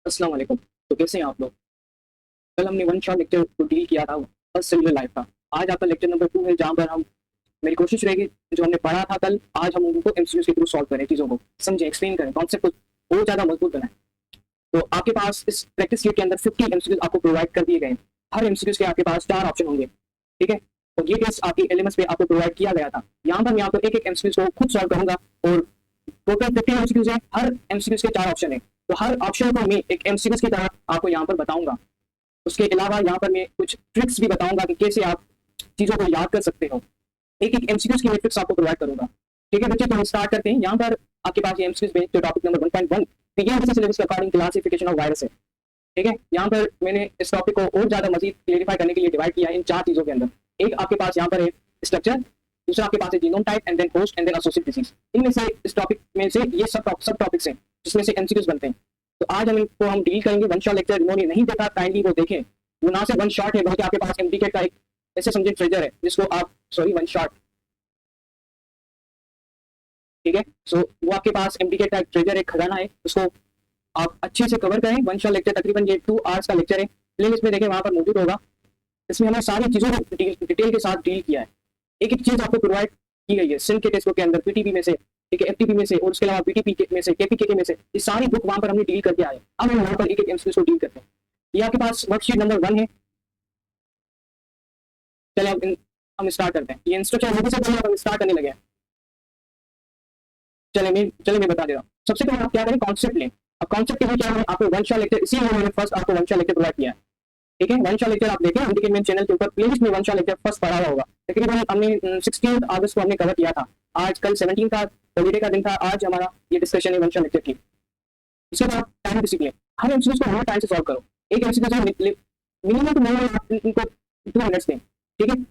अस्सलाम वालेकुम। तो कैसे हैं आप लोग? कल हमने वन शॉट लेक्चर को डील किया था, फर्स्ट सेलुलर लाइफ का। आज आपका लेक्चर नंबर 2 है, जहाँ पर हम मेरी कोशिश रहेगी जो हमने पढ़ा था कल, आज हम उनको एमसीक्यूज के थ्रू सॉल्व करें, चीज़ों को समझें, एक्सप्लेन करें, कॉन्सेप्ट को बहुत ज़्यादा मजबूत बनाएं। तो आपके पास इस प्रैक्टिस शीट के अंदर 50 एमसीक्यूज आपको प्रोवाइड कर दिए गए हैं। हर एमसीक्यूज के आपके पास 4 ऑप्शन होंगे, ठीक है। और ये टेस्ट आपकी एलएमएस पे आपको प्रोवाइड किया गया था। यहाँ पर मैं आपको एक एक एमसीक्यूज को खुद सॉल्व करूंगा और टोटल 50 एमसीक्यूज है, हर एमसीक्यूज के 4 ऑप्शन है। तो हर ऑप्शन को मैं एक एमसीक्यूज की तरह आपको यहाँ पर बताऊंगा। उसके अलावा यहाँ पर मैं कुछ ट्रिक्स भी बताऊंगा कि कैसे आप चीज़ों को याद कर सकते हो। एक एक एमसीक्यूज की मैं ट्रिक्स आपको प्रोवाइड करूंगा, ठीक है बच्चे। तो हम स्टार्ट करते हैं। यहाँ पर आपके पास ये एमसीक्यूज में जो टॉपिक नंबर 1.1 पीएमसी सिलेबस के अकॉर्डिंग क्लासिफिकेशन ऑफ वायरस है, ठीक है। यहाँ पर मैंने इस टॉपिक को और ज्यादा मजीद क्लियरिफाई करने के लिए डिवाइड किया है इन 4 चीजों के अंदर। एक आपके पास यहाँ पर है स्ट्रक्चर, दूसरा आपके पास है genome type and then host and then associated disease. इनमें से इस टॉपिक में से ये सब टॉपिक्स हैं जिसमें से एमसीक्यूज बनते हैं। तो आज हम डील करेंगे। वन शॉट लेक्चर उन्होंने नहीं देखा, काइंडली वो देखें। वो ना से वन शॉट है, बल्कि आपके पास एमडीके का एक ऐसे समझे ट्रेजर है जिसको आप वन शॉट, ठीक है। सो वो आपके पास एमडीके का एक ट्रेजर है, खजाना है, उसको आप अच्छे से कवर करें। वन शॉट लेक्चर तकरीबन ये 2 आवर्स का लेक्चर है, प्ले लिस्ट में देखें, वहां पर मौजूद होगा। इसमें हमने सारी चीजों को डिटेल के साथ डील किया है। एक एक चीज आपको प्रोवाइड की गई है सिंक के टेस्ट के अंदर, पीटीपी में से, ठीक है, एफटीपी में से, और उसके अलावा बीटीपी में से, केपीके में से, ये सारी बुक वहां पर हमने डील करके आए। अब हम यहाँ पर एक एक एमसीक्यू को डील करते हैं। ये आपके पास वर्कशीट नंबर 1 है। चलिए अब हम स्टार्ट करते हैं। ये इंस्ट्रक्शन से पहले हम स्टार्ट करने लगे हैं। चलिए मैं बता दे रहा हूँ। सबसे पहले आप क्या करें, कॉन्सेप्ट लें। अब कॉन्सेप्ट के लिए क्या है, आपको वन शॉट लेक्चर, इसीलिए मैंने फर्स्ट आपको वन शॉट लेक्चर प्रोवाइड किया है, ठीक है। वन शॉट लेक्चर आप देखें, हमने मेन चैनल के ऊपर प्लेलिस्ट में वन शॉट लेक्चर फर्स्ट पढ़ा हुआ होगा। लेकिन हमने 16 अगस्त को हमने कवर किया था। आज कल 17 का हॉलीडे का दिन था। आज हमारा ये डिस्कशन है वन शॉट लेक्चर की। इसके बाद टाइम डिसिप्लिन, हर एमसीक्यू को हर टाइम से सॉल्व करो। एक एमसीक्यू मिनिमम टू मिनिमम इनको 2 मिनट्स दें, ठीक है,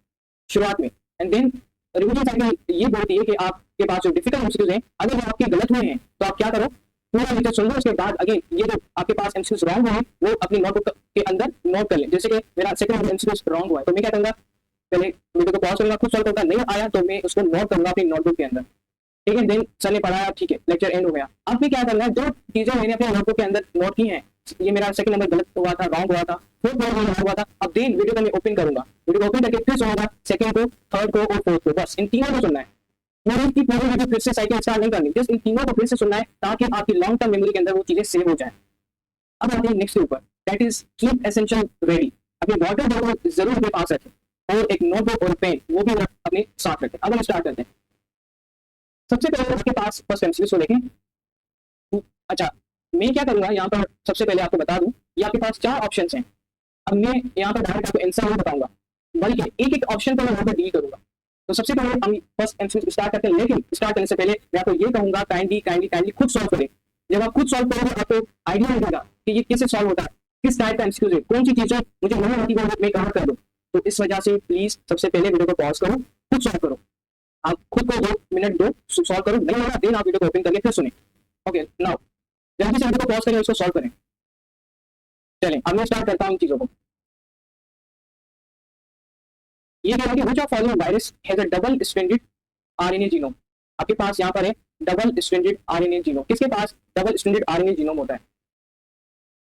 शुरुआत में। एंड देन रिवीजन साइकिल ये बोलती है कि आपके पास जो डिफिकल्ट एमसीक्यूज हैं, अगर वो आपके गलत हुए हैं तो आप क्या करो, पूरा लेक्चर सुन लो। उसके बाद अगेन ये जो आपके पास एमसीक्यूज रॉन्ग हुए हैं वो अपनी नोटबुक के अंदर नोट कर लें। जैसे कि मेरा सेकंड एमसीक्यूज रॉन्ग हुआ है तो मैं क्या करूंगा, पहले वीडियो को पॉज करूंगा, खुद सॉल्व करूंगा, नहीं आया तो मैं उसको नोट करूंगा अपनी नोटबुक के अंदर, ठीक है। देन सर ने पढ़ाया, ठीक है, लेक्चर एंड हो गया। अब भी क्या करना है, जो चीजें मैंने अपने नोटबुक के अंदर नोट की हैं, ये मेरा सेकंड नंबर गलत हुआ था, रॉन्ग हुआ था, फोर्थ नंबर हुआ था, अब देन वीडियो को मैं ओपन करूंगा। वीडियो को ओपन करके फिर सुनूंगा सेकंड को, थर्ड को और फोर्थ को, बस इन तीनों को सुनना है। पूरी की पूरी वीडियो फिर से साइकिल स्टार्ट नहीं करनी, जस्ट इन तीनों को फिर से सुनना है ताकि आपकी लॉन्ग टर्म मेमोरी के अंदर वो चीजें सेव हो जाए। अब आते हैं नेक्स्ट के ऊपर, that is keep essential ready. अपने वाटर बॉटल जरूर अपने पास रखें और एक नोटबुक और पेन वो भी अपने साथ रखें। अब हम स्टार्ट करते हैं। सबसे पहले आपके पास फर्स्ट एमसीक्यू को देखें। अच्छा, मैं क्या करूंगा यहाँ पर, सबसे पहले आपको बता दूं, ये आपके पास 4 ऑप्शंस हैं। अब मैं यहाँ पर डायरेक्ट आपको आंसर नहीं बताऊंगा, बल्कि एक एक ऑप्शन पर मैं यहाँ पर डील करूंगा। तो सबसे पहले हम फर्स्ट एमसीक्यू स्टार्ट करते हैं, लेकिन स्टार्ट करने से पहले मैं आपको ये कहूंगा, काइंडली खुद सॉल्व करें। जब आप खुद सॉल्व करोगे आपको आइडिया मिलेगा कि ये कैसे सॉल्व होता है, किस टाइप का एमसीक्यू है, कौन सी चीजें मुझे नहीं आती वो मैं कहाँ कर दूँ। तो इस वजह से प्लीज सबसे पहले वीडियो को पॉज करो, खुद सॉल्व करो। आप खुद को 2 मिनट दो, सॉल्व करो, नहीं होगा देन आप वीडियो को ओपन करके फिर सुने। ओके, नाउ जल्दी से वीडियो को पॉज करें, उसको सॉल्व करें। चलें अब मैं स्टार्ट करता हूँ इन चीजों को। ये क्या है कि which of following virus has a double stranded RNA genome. आपके पास यहाँ पर है डबल स्ट्रैंडेड आरएनए जीनोम। किसके पास डबल स्ट्रैंडेड आरएनए जीनोम होता है,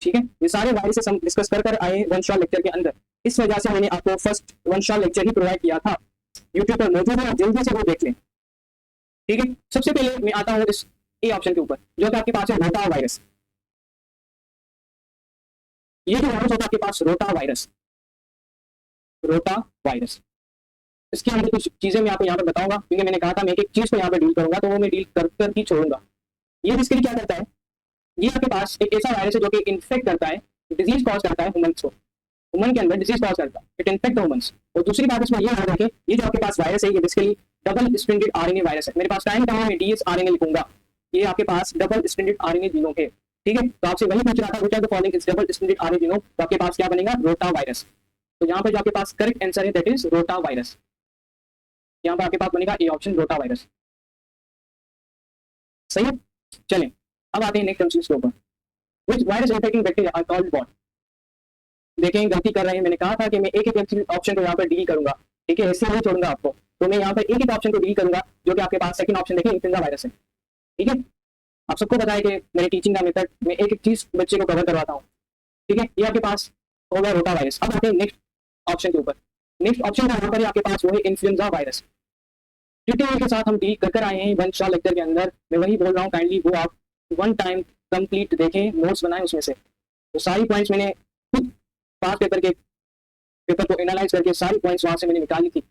ठीक है। ये सारे वायरसेस हम डिस्कस कर आए वन शॉट लेक्चर के अंदर। इस वजह से मैंने आपको फर्स्ट वन शॉट लेक्चर ही प्रोवाइड किया था, यूट्यूब पर मौजूद है, जल्दी से वो देख लें, ठीक है। सबसे पहले मैं आता हूँ इस ए ऑप्शन के ऊपर, जो कि आपके पास है रोटा वायरस। ये जो वायरस होता है आपके पास रोटा वायरस, रोटा वायरस, इसके अंदर कुछ चीजें मैं आपको यहाँ पर बताऊंगा, क्योंकि मैंने कहा था मैं एक एक चीज को यहाँ पर डील करूंगा, तो वो मैं डील कर ही छोड़ूंगा। ये बेसिकली क्या करता है, ये आपके पास एक ऐसा वायरस है जो कि इन्फेक्ट करता है, डिजीज कॉज करता है ह्यूमंस को, ह्यूमन के अंदर डिजीज कॉज करता है, इट इन्फेक्ट ह्यूमंस। और दूसरी बात इसमें ये याद रखें, ये जो आपके पास वायरस है ये basically double stranded RNA virus है। मेरे पास टाइम कम है, मैं डीएस आरएनए लिखूंगा। ये आपके पास डबल स्ट्रैंडेड आरएनए जीनोम है, ठीक है। तो आपसे वही पूछ रहा था which of the following is double stranded RNA genome, तो आपके पास क्या बनेगा, रोटा वायरस। तो यहाँ पर जो आपके पास करेक्ट आंसर है दैट इज रोटा वायरस। यहाँ पर आपके पास बनेगा ए ऑप्शन, रोटा वायरस, सही है। चलें अब आते हैं नेक्स्ट एमसीक्यू के ऊपर। Which virus infecting bacteria are called what. देखें गलती कर रहे हैं, मैंने कहा था कि मैं एक एक ऑप्शन को यहाँ पर डील करूंगा, ठीक है, ऐसे नहीं छोड़ूंगा आपको। तो मैं यहाँ पर एक एक ऑप्शन को डील करूंगा, जो कि आपके पास सेकंड ऑप्शन देखें इन्फ्लुएंजा वायरस है, ठीक है। आप सबको पता है कि मेरे टीचिंग का मेथड में एक एक चीज बच्चे को कवर करवाता हूँ, ठीक है। ये आपके पास हो गया रोटा वायरस। अब आते हैं नेक्स्ट ऑप्शन के ऊपर। नेक्स्ट ऑप्शन का यहाँ पर आपके पास वो है इन्फ्लुएंजा वायरस। डिटेल के साथ हम डील कर आए हैं वन शॉट लेक्चर के अंदर। मैं वही बोल रहा हूँ, काइंडली वो आप वन टाइम कंप्लीट देखें, नोट्स बनाएं उसमें से। तो सारी पॉइंट्स मैंने खुद पास पेपर को एनालाइज करके सारी पॉइंट्स वहां से मैंने निकाली थी।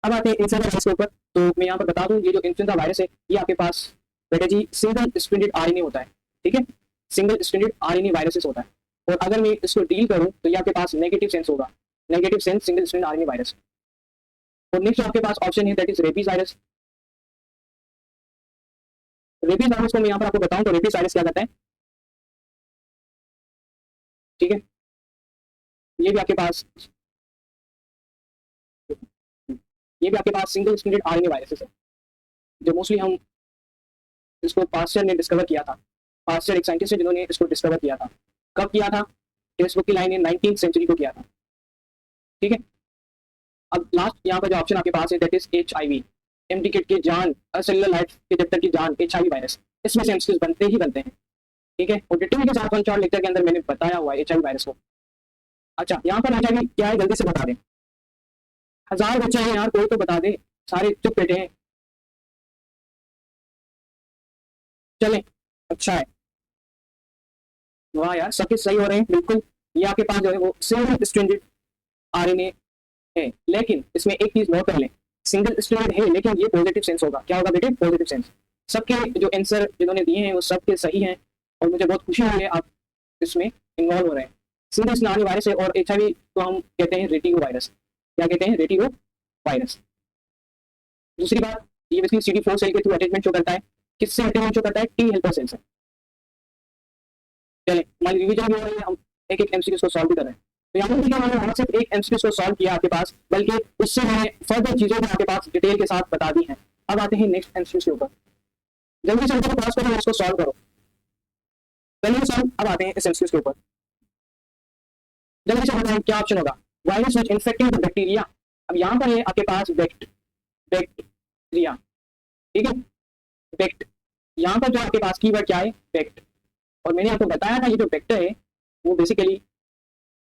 अब आते हैं इन्फ्लुएंजा वायरस के ऊपर। तो मैं यहाँ पर बता दूं, ये जो इन्फ्लुएंजा वायरस है ये आपके पास बेटा जी सिंगल स्ट्रैंडेड आरएनए होता है, ठीक है। सिंगल स्ट्रैंडेड आरएनए वायरसेस होता है। और अगर मैं इसको डील करूं तो ये आपके पास नेगेटिव सेंस होगा, negative sense single stranded RNA virus. और नेक्स्ट आपके पास ऑप्शन है that is rabies virus. Rabies virus को मैं यहाँ पर आपको बताऊं तो रेबीज वायरस क्या करता है, ठीक है। ये भी आपके पास सिंगल स्ट्रैंडेड आरएनए वायरसेस है, जो मोस्टली हम इसको पास्चर ने डिस्कवर किया था। पास्चर एक साइंटिस्ट है जिन्होंने इसको डिस्कवर किया था। कब किया था? टेक्स्ट बुक की लाइन है 19th सेंचुरी को किया था, ठीक है। अब लास्ट यहाँ पर जो ऑप्शन आपके पास है दैट इज HIV, एमडीकेट के जान सेलुलर लाइफ के चैप्टर की जान HIV वायरस। इसमें से एमसीक्यूज बनते ही बनते हैं, ठीक है। और डिटेल के साथ वन शॉट लेक्चर के अंदर मैंने बताया हुआ है HIV वायरस को। अच्छा, यहाँ पर HIV क्या है जल्दी से बता दें। 1000 बच्चे हैं यार, कोई तो बता दे, सारे चुप बैठे हैं। चलें, अच्छा है, वाह यार सबके सही हो रहे हैं बिल्कुल। ये आपके पास जो है वो सिंगल स्ट्रैंडेड आरएनए है, लेकिन इसमें एक चीज नोट कर लें, सिंगल स्ट्रैंडेड है लेकिन ये पॉजिटिव सेंस होगा। क्या होगा बेटे? Positive sense. सबके जो आंसर जिन्होंने दिए हैं वो सबके सही हैं और मुझे बहुत खुशी हुई है आप इसमें इन्वॉल्व हो रहे हैं। सिंगल स्ट्रैंडेड आरएनए वायरस है और HIV को हम कहते हैं रेटियो वायरस। क्या कहते हैं? Ratio virus. दूसरी बात, ये बेसिकली CD4 सेल के थ्रू अटैचमेंट शो करता है। किससे अटैचमेंट शो करता है? T हेल्पर सेल से। चले, हमारी रिवीजन भी हो रही है, हम एक एक एमसीक्यूज को सॉल्व भी कर रहे हैं। तो यहाँ पर मैंने वहां सिर्फ एक एमसीक्यूज को सॉल्व किया आपके पास, बल्कि उससे मैंने फर्दर चीजें भी आपके पास डिटेल के साथ बता दी हैं। अब आते हैं नेक्स्ट एमसीक्यूज के ऊपर। जल्दी से उनको पास करो, इसको सॉल्व करो, जल्दी सॉल्व। अब आते हैं इस एमसीक्यूज के ऊपर। जल्दी से बताएं क्या ऑप्शन होगा। Virus which infecting the bacteria. अब यहाँ पर है आपके पास बैक्टीरिया, ठीक है। बैक्ट, यहाँ पर जो आपके पास कीवर्ड क्या है? बैक्ट। और मैंने आपको बताया था ये जो वेक्टर है वो बेसिकली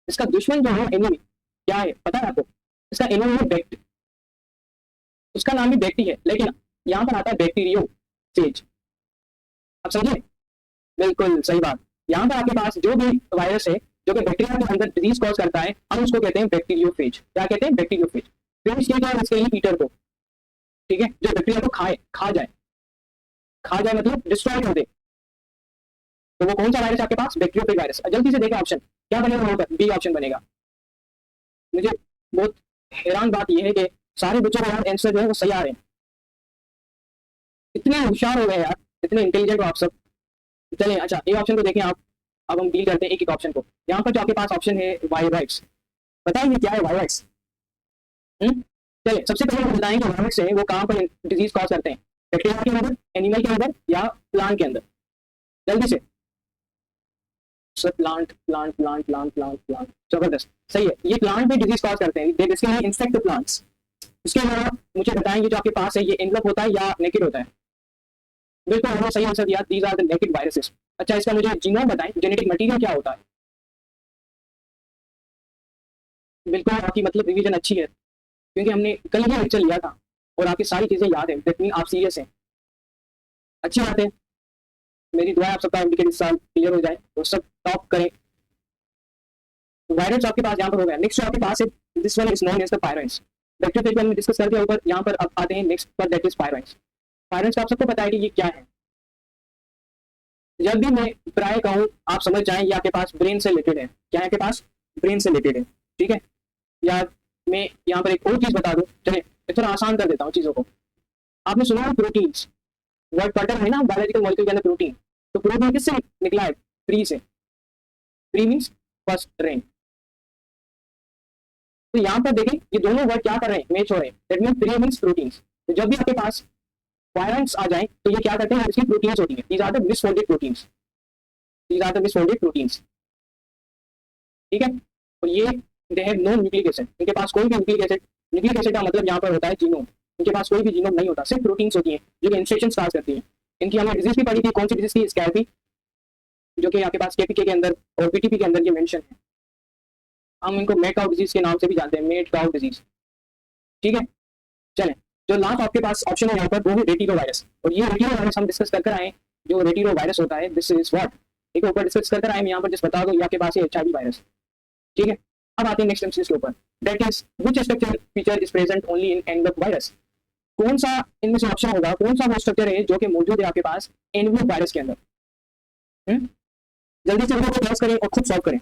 इसका दुश्मन जो है एनिमी क्या है पता है आपको? इसका एनिमी है बैक्ट। उसका नाम भी बैक्टी है लेकिन यहाँ पर आता है बैक्टीरियो फेज। आप समझे? बिल्कुल सही बात। यहाँ पर आपके पास जो भी वायरस है जो कि बैक्टीरिया के अंदर डिजीज कॉज करता है, हम उसको कहते हैं बैक्टीरियो फेज। क्या कहते हैं? Bacterio phase. फेज क्या है? इसके लिए ईटर को, ठीक है, जो बैक्टीरिया को खा जाए मतलब डिस्ट्रॉय कर दे। तो वो कौन सा वायरस आपके पास? Bacteriophage virus. जल्दी से देखें ऑप्शन क्या बनेगा वहां पर। बी ऑप्शन बनेगा। मुझे बहुत हैरान बात यह है कि सारे बच्चों का आंसर जो है वो सही आ रहे हैं। इतने होशियार हो गए यार, इतने इंटेलिजेंट हो आप सब। चलें, अच्छा ए ऑप्शन को देखें आप। अब हम डील करते हैं एक एक ऑप्शन को। यहाँ पर जो आपके पास ऑप्शन है वायरस, बताइए क्या है वायरस? चलिए, सबसे पहले हम बताएं कि वायरस है वो कहाँ पर डिजीज कॉज करते हैं, बैक्टीरिया के अंदर, एनिमल के अंदर या प्लांट के अंदर। जल्दी से सर, प्लांट। जबरदस्त, सही है। ये प्लांट में डिजीज कॉज करते हैं, दे बेसिकली इन्फेक्ट प्लांट्स। इसके अलावा मुझे बताएंगे जो आपके पास है ये एनवलप होता है या नेकेड होता है? बिल्कुल हमने सही आंसर दिया, these are the naked viruses. अच्छा, इसका मुझे जीनोम बताएं, जेनेटिक मटेरियल क्या होता है? बिल्कुल, आपकी मतलब रिवीजन अच्छी है क्योंकि हमने कल ही लेक्चर लिया था और आपकी सारी चीजें याद है। दैट मीन आप सीरियस हैं। अच्छी बात है, मेरी दुआ है आप सबका एमडीके इस साल क्लियर हो जाए और सब टॉप करें। वायरस आपके पास यहाँ पर हो गया। नेक्स्ट आपके पास है, this one is known as the prions. Bacteria हमने डिस्कस कर दिया ऊपर। यहाँ पर अब आते हैं नेक्स्ट पर, दैट इज पायरेंट्स। पायरेंट्स आप सबको पता है कि ये क्या है। जब भी मैं प्राय कहूँ आप समझ जाएं ये आपके पास ब्रेन से रिलेटेड है। क्या है आपके पास? ब्रेन से रिलेटेड है, ठीक है। या मैं यहाँ पर एक और चीज बता दूं, चलिए थोड़ा आसान कर देता हूँ चीजों को। आपने सुना है प्रोटीन्स, वर्ड पैटर्न है ना बायोलॉजिकल मॉलिक्यूल के अंदर प्रोटीन। तो प्रोटीन किससे निकला है? प्री से। Pre means first rank. तो यहाँ पर देखें ये दोनों वर्ड क्या कर रहे हैं? मैच हो रहे हैं। That means pre means proteins. तो जब भी आपके पास वायरेंट्स आ जाए तो ये क्या करते हैं? इसकी प्रोटीन्स होती हैं। These are the misfolded proteins. These are the misfolded proteins, ठीक है। तो ये they have no nucleic acid. इनके पास कोई भी न्यूक्लिक एसिड का मतलब यहाँ पर होता है जीनोम। इनके पास कोई भी जीनोम नहीं होता, सिर्फ प्रोटीन्स होती हैं जो कि इंस्ट्रक्शंस पास करती हैं। इनकी हमने डिजीज भी पढ़ी थी, कौन सी डिजीज थी, स्कैबी, जो कि आपके पास केपीके के अंदर और पीटीपी के अंदर ये मेंशन है। हम इनको मेड काउ डिजीज के नाम से भी जानते हैं, मेड काउ डिजीज। ठीक है, चलें, जो लास्ट आपके पास ऑप्शन है यहाँ पर वो है रेटिनो वायरस। और ये रेटिनो वायरस हम डिस्कस कर आए, जो रेटिनो वायरस होता है दिस इज व्हाट, एक ऊपर डिस्कस कर आए, मैं यहाँ पर जिस बता दो ये आपके पास है एचआईवी वायरस। ठीक है, अब आते हैं नेक्स्ट एमसीक्यू के ऊपर, that is which structure feature is present only in envelope virus. कौन सा इनमें से ऑप्शन होगा, कौन सा वो स्ट्रक्चर है जो कि मौजूद है आपके पास एनवेलप वायरस के अंदर। जल्दी से वीडियो को पॉज करें और खुद सॉल्व करें।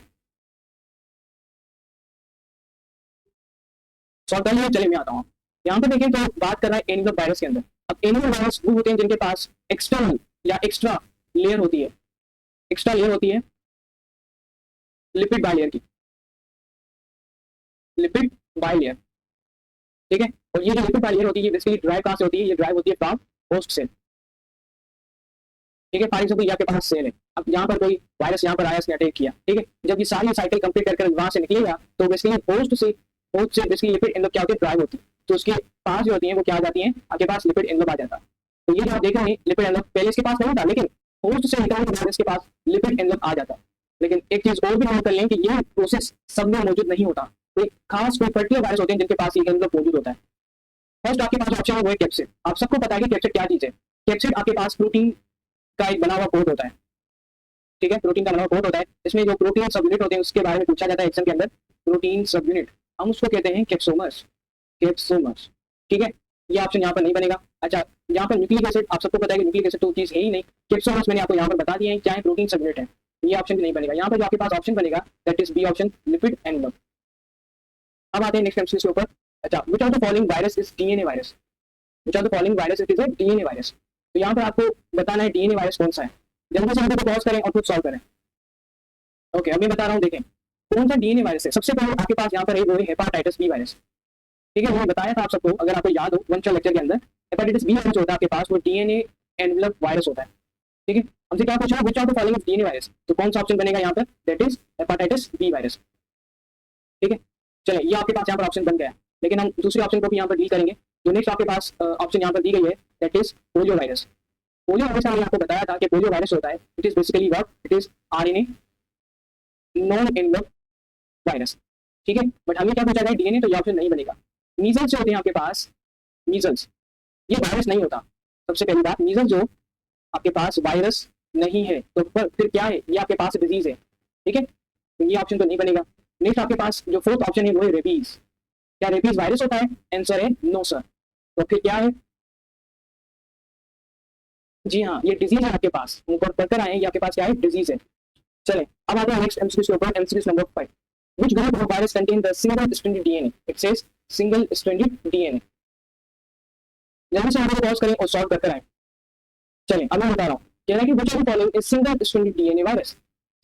सॉल्व कर लिया, चलिए मैं आता हूँ। यहाँ पे देखें तो बात कर रहा है एनवेलप वायरस के अंदर। अब एनवेलप वायरस वो होते हैं जिनके पास एक्सटर्नल या एक्स्ट्रा लेयर होती है, एक्स्ट्रा लेयर होती है लिपिड बाइलेयर की, लिपिड बाइलेयर। ठीक है, और ये जो लिपिड बाइलेयर होती है बेसिकली ड्राइव कहाँ से होती है, ये ड्राइव होती है फ्रॉम होस्ट सेल। ठीक है, फॉर एग्जांपल ये आपके पास सेल है, अब यहाँ पर कोई वायरस यहाँ पर आया, इसने अटैक किया। ठीक है, जब ये सारी साइकिल कंप्लीट कर वहां से निकलेगा तो बेसिकली होस्ट से बेसिकली लिपिड एनवेलप क्या होती है, ड्राइव होती है, तो उसके पास जो होती है वो क्या आ जाती है, आपके पास लिपिड एनवेलप आ जाता है। तो ये जो आप देख रहे हैं लिपिड एनवेलप पहले इसके पास नहीं था, लेकिन होस्ट से निकलने के बाद इसके पास लिपिड एनवेलप आ जाता है। लेकिन एक चीज और भी नोट कर लें कि यह प्रोसेस सब में मौजूद नहीं होता, कोई खास कोई पर्टिकुलर वायरस होते हैं जिनके पास ये एनवेलप मौजूद होता है। फर्स्ट आपके पास ऑप्शन है वो है कैप्सिड। आप सबको पता है कि कैप्सिड क्या चीज है। कैप्सिड आपके पास प्रोटीन का एक बना हुआ कोड होता है। ठीक है, प्रोटीन का बना हुआ कोड होता है, इसमें जो प्रोटीन सब यूनिट होते हैं उसके बारे में पूछा जाता है एग्जाम के अंदर, प्रोटीन सब यूनिट, हम उसको कहते हैं कैप्सोमर्स, कैप्सोमर्स। ठीक है, ये ऑप्शन यहाँ पर नहीं बनेगा। अच्छा, यहाँ पर न्यूक्लिक एसिड, आप सबको पता है कि न्यूक्लिक एसिड तो चीज है ही नहीं, कैप्सोमर्स मैंने आपको यहाँ पर बता दिया है क्या है, प्रोटीन सब यूनिट है, ये ऑप्शन भी नहीं बनेगा। यहाँ पर जो आपके पास ऑप्शन बनेगा that is B option, lipid envelope. अब आते हैं नेक्स्ट एमसीक्यू के ऊपर। अच्छा, which of the following virus is DNA virus, which of the following virus is a DNA virus. तो यहाँ पर आपको बताना है डीएनए वायरस कौन सा है। जल्दी से वीडियो को पॉज करें और खुद सॉल्व करें। ओके, अब मैं बता रहा हूँ, देखें कौन सा डीएनए वायरस है। सबसे पहले आपके पास यहाँ पर है वो है हेपाटाइटिस बी वायरस। ठीक है, मैंने बताया था आप सबको, अगर आपको याद हो वन लेक्चर के अंदर, हेपाटाइटिस बी वायरस होता है आपके पास, वो डीएनए एनवेलप वायरस होता है। ठीक है, हमसे क्या पूछा, which of the following is DNA virus, तो कौन सा ऑप्शन बनेगा यहाँ पर, that is hepatitis B virus. ठीक है, चलिए ये आपके पास यहाँ पर ऑप्शन बन गया, लेकिन हम दूसरे ऑप्शन को भी यहाँ पर डील करेंगे। जो नेक्स्ट आपके पास ऑप्शन यहाँ पर दी गई है that is polio virus. Polio virus मैंने आपको बताया था कि पोलियो वायरस होता है, it is basically what, it is RNA non envelope virus. ठीक है, बट हमें क्या पूछा जाए डीएनए, तो ये ऑप्शन नहीं बनेगा। मीजल्स जो होते हैं आपके पास, मीजल्स ये वायरस नहीं होता। सबसे पहली बात, मीजल्स जो आपके पास वायरस नहीं है, तो फिर क्या है, ये आपके पास डिजीज है। ठीक है, तो ये ऑप्शन तो नहीं बनेगा। नेक्स्ट आपके पास जो फोर्थ ऑप्शन है वो है रेबीज। क्या रेबीज वायरस होता है, आंसर है नो सर। तो फिर क्या है, जी हाँ ये डिजीज है आपके पास, ऊपर पढ़कर आए, ये आपके पास क्या है, डिजीज है। चलें, अब आते हैं नेक्स्ट एमसीक्यू के ऊपर, MCQ number 5। Which group of virus contain the single stranded DNA, it says single stranded DNA. जल्दी से वीडियो को पॉज करें और सॉल्व करकर आए। चलें, अब मैं बता रहा हूँ, कह रहा है कि which of the following is single stranded DNA virus.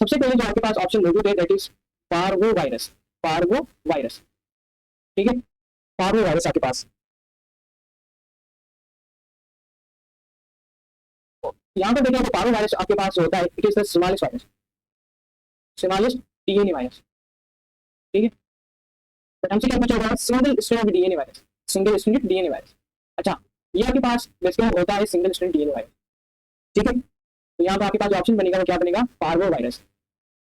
सबसे पहले जो आपके पास ऑप्शन मौजूद है that is parvo virus, parvo virus. ठीक है, पार्वो वायरस आपके पास, यहाँ पर देखिए पार्वो वायरस आपके पास होता है, it is the smallest virus, smallest DNA virus. ठीक है, तो हमसे क्या पूछा होगा, single strand DNA virus, single strand DNA virus. अच्छा, ये आपके पास बेसिकली होता है सिंगल स्ट्रैंड डीएनए वायरस। ठीक है, तो यहाँ पर आपके पास जो ऑप्शन बनेगा वो क्या बनेगा, पार्वो वायरस।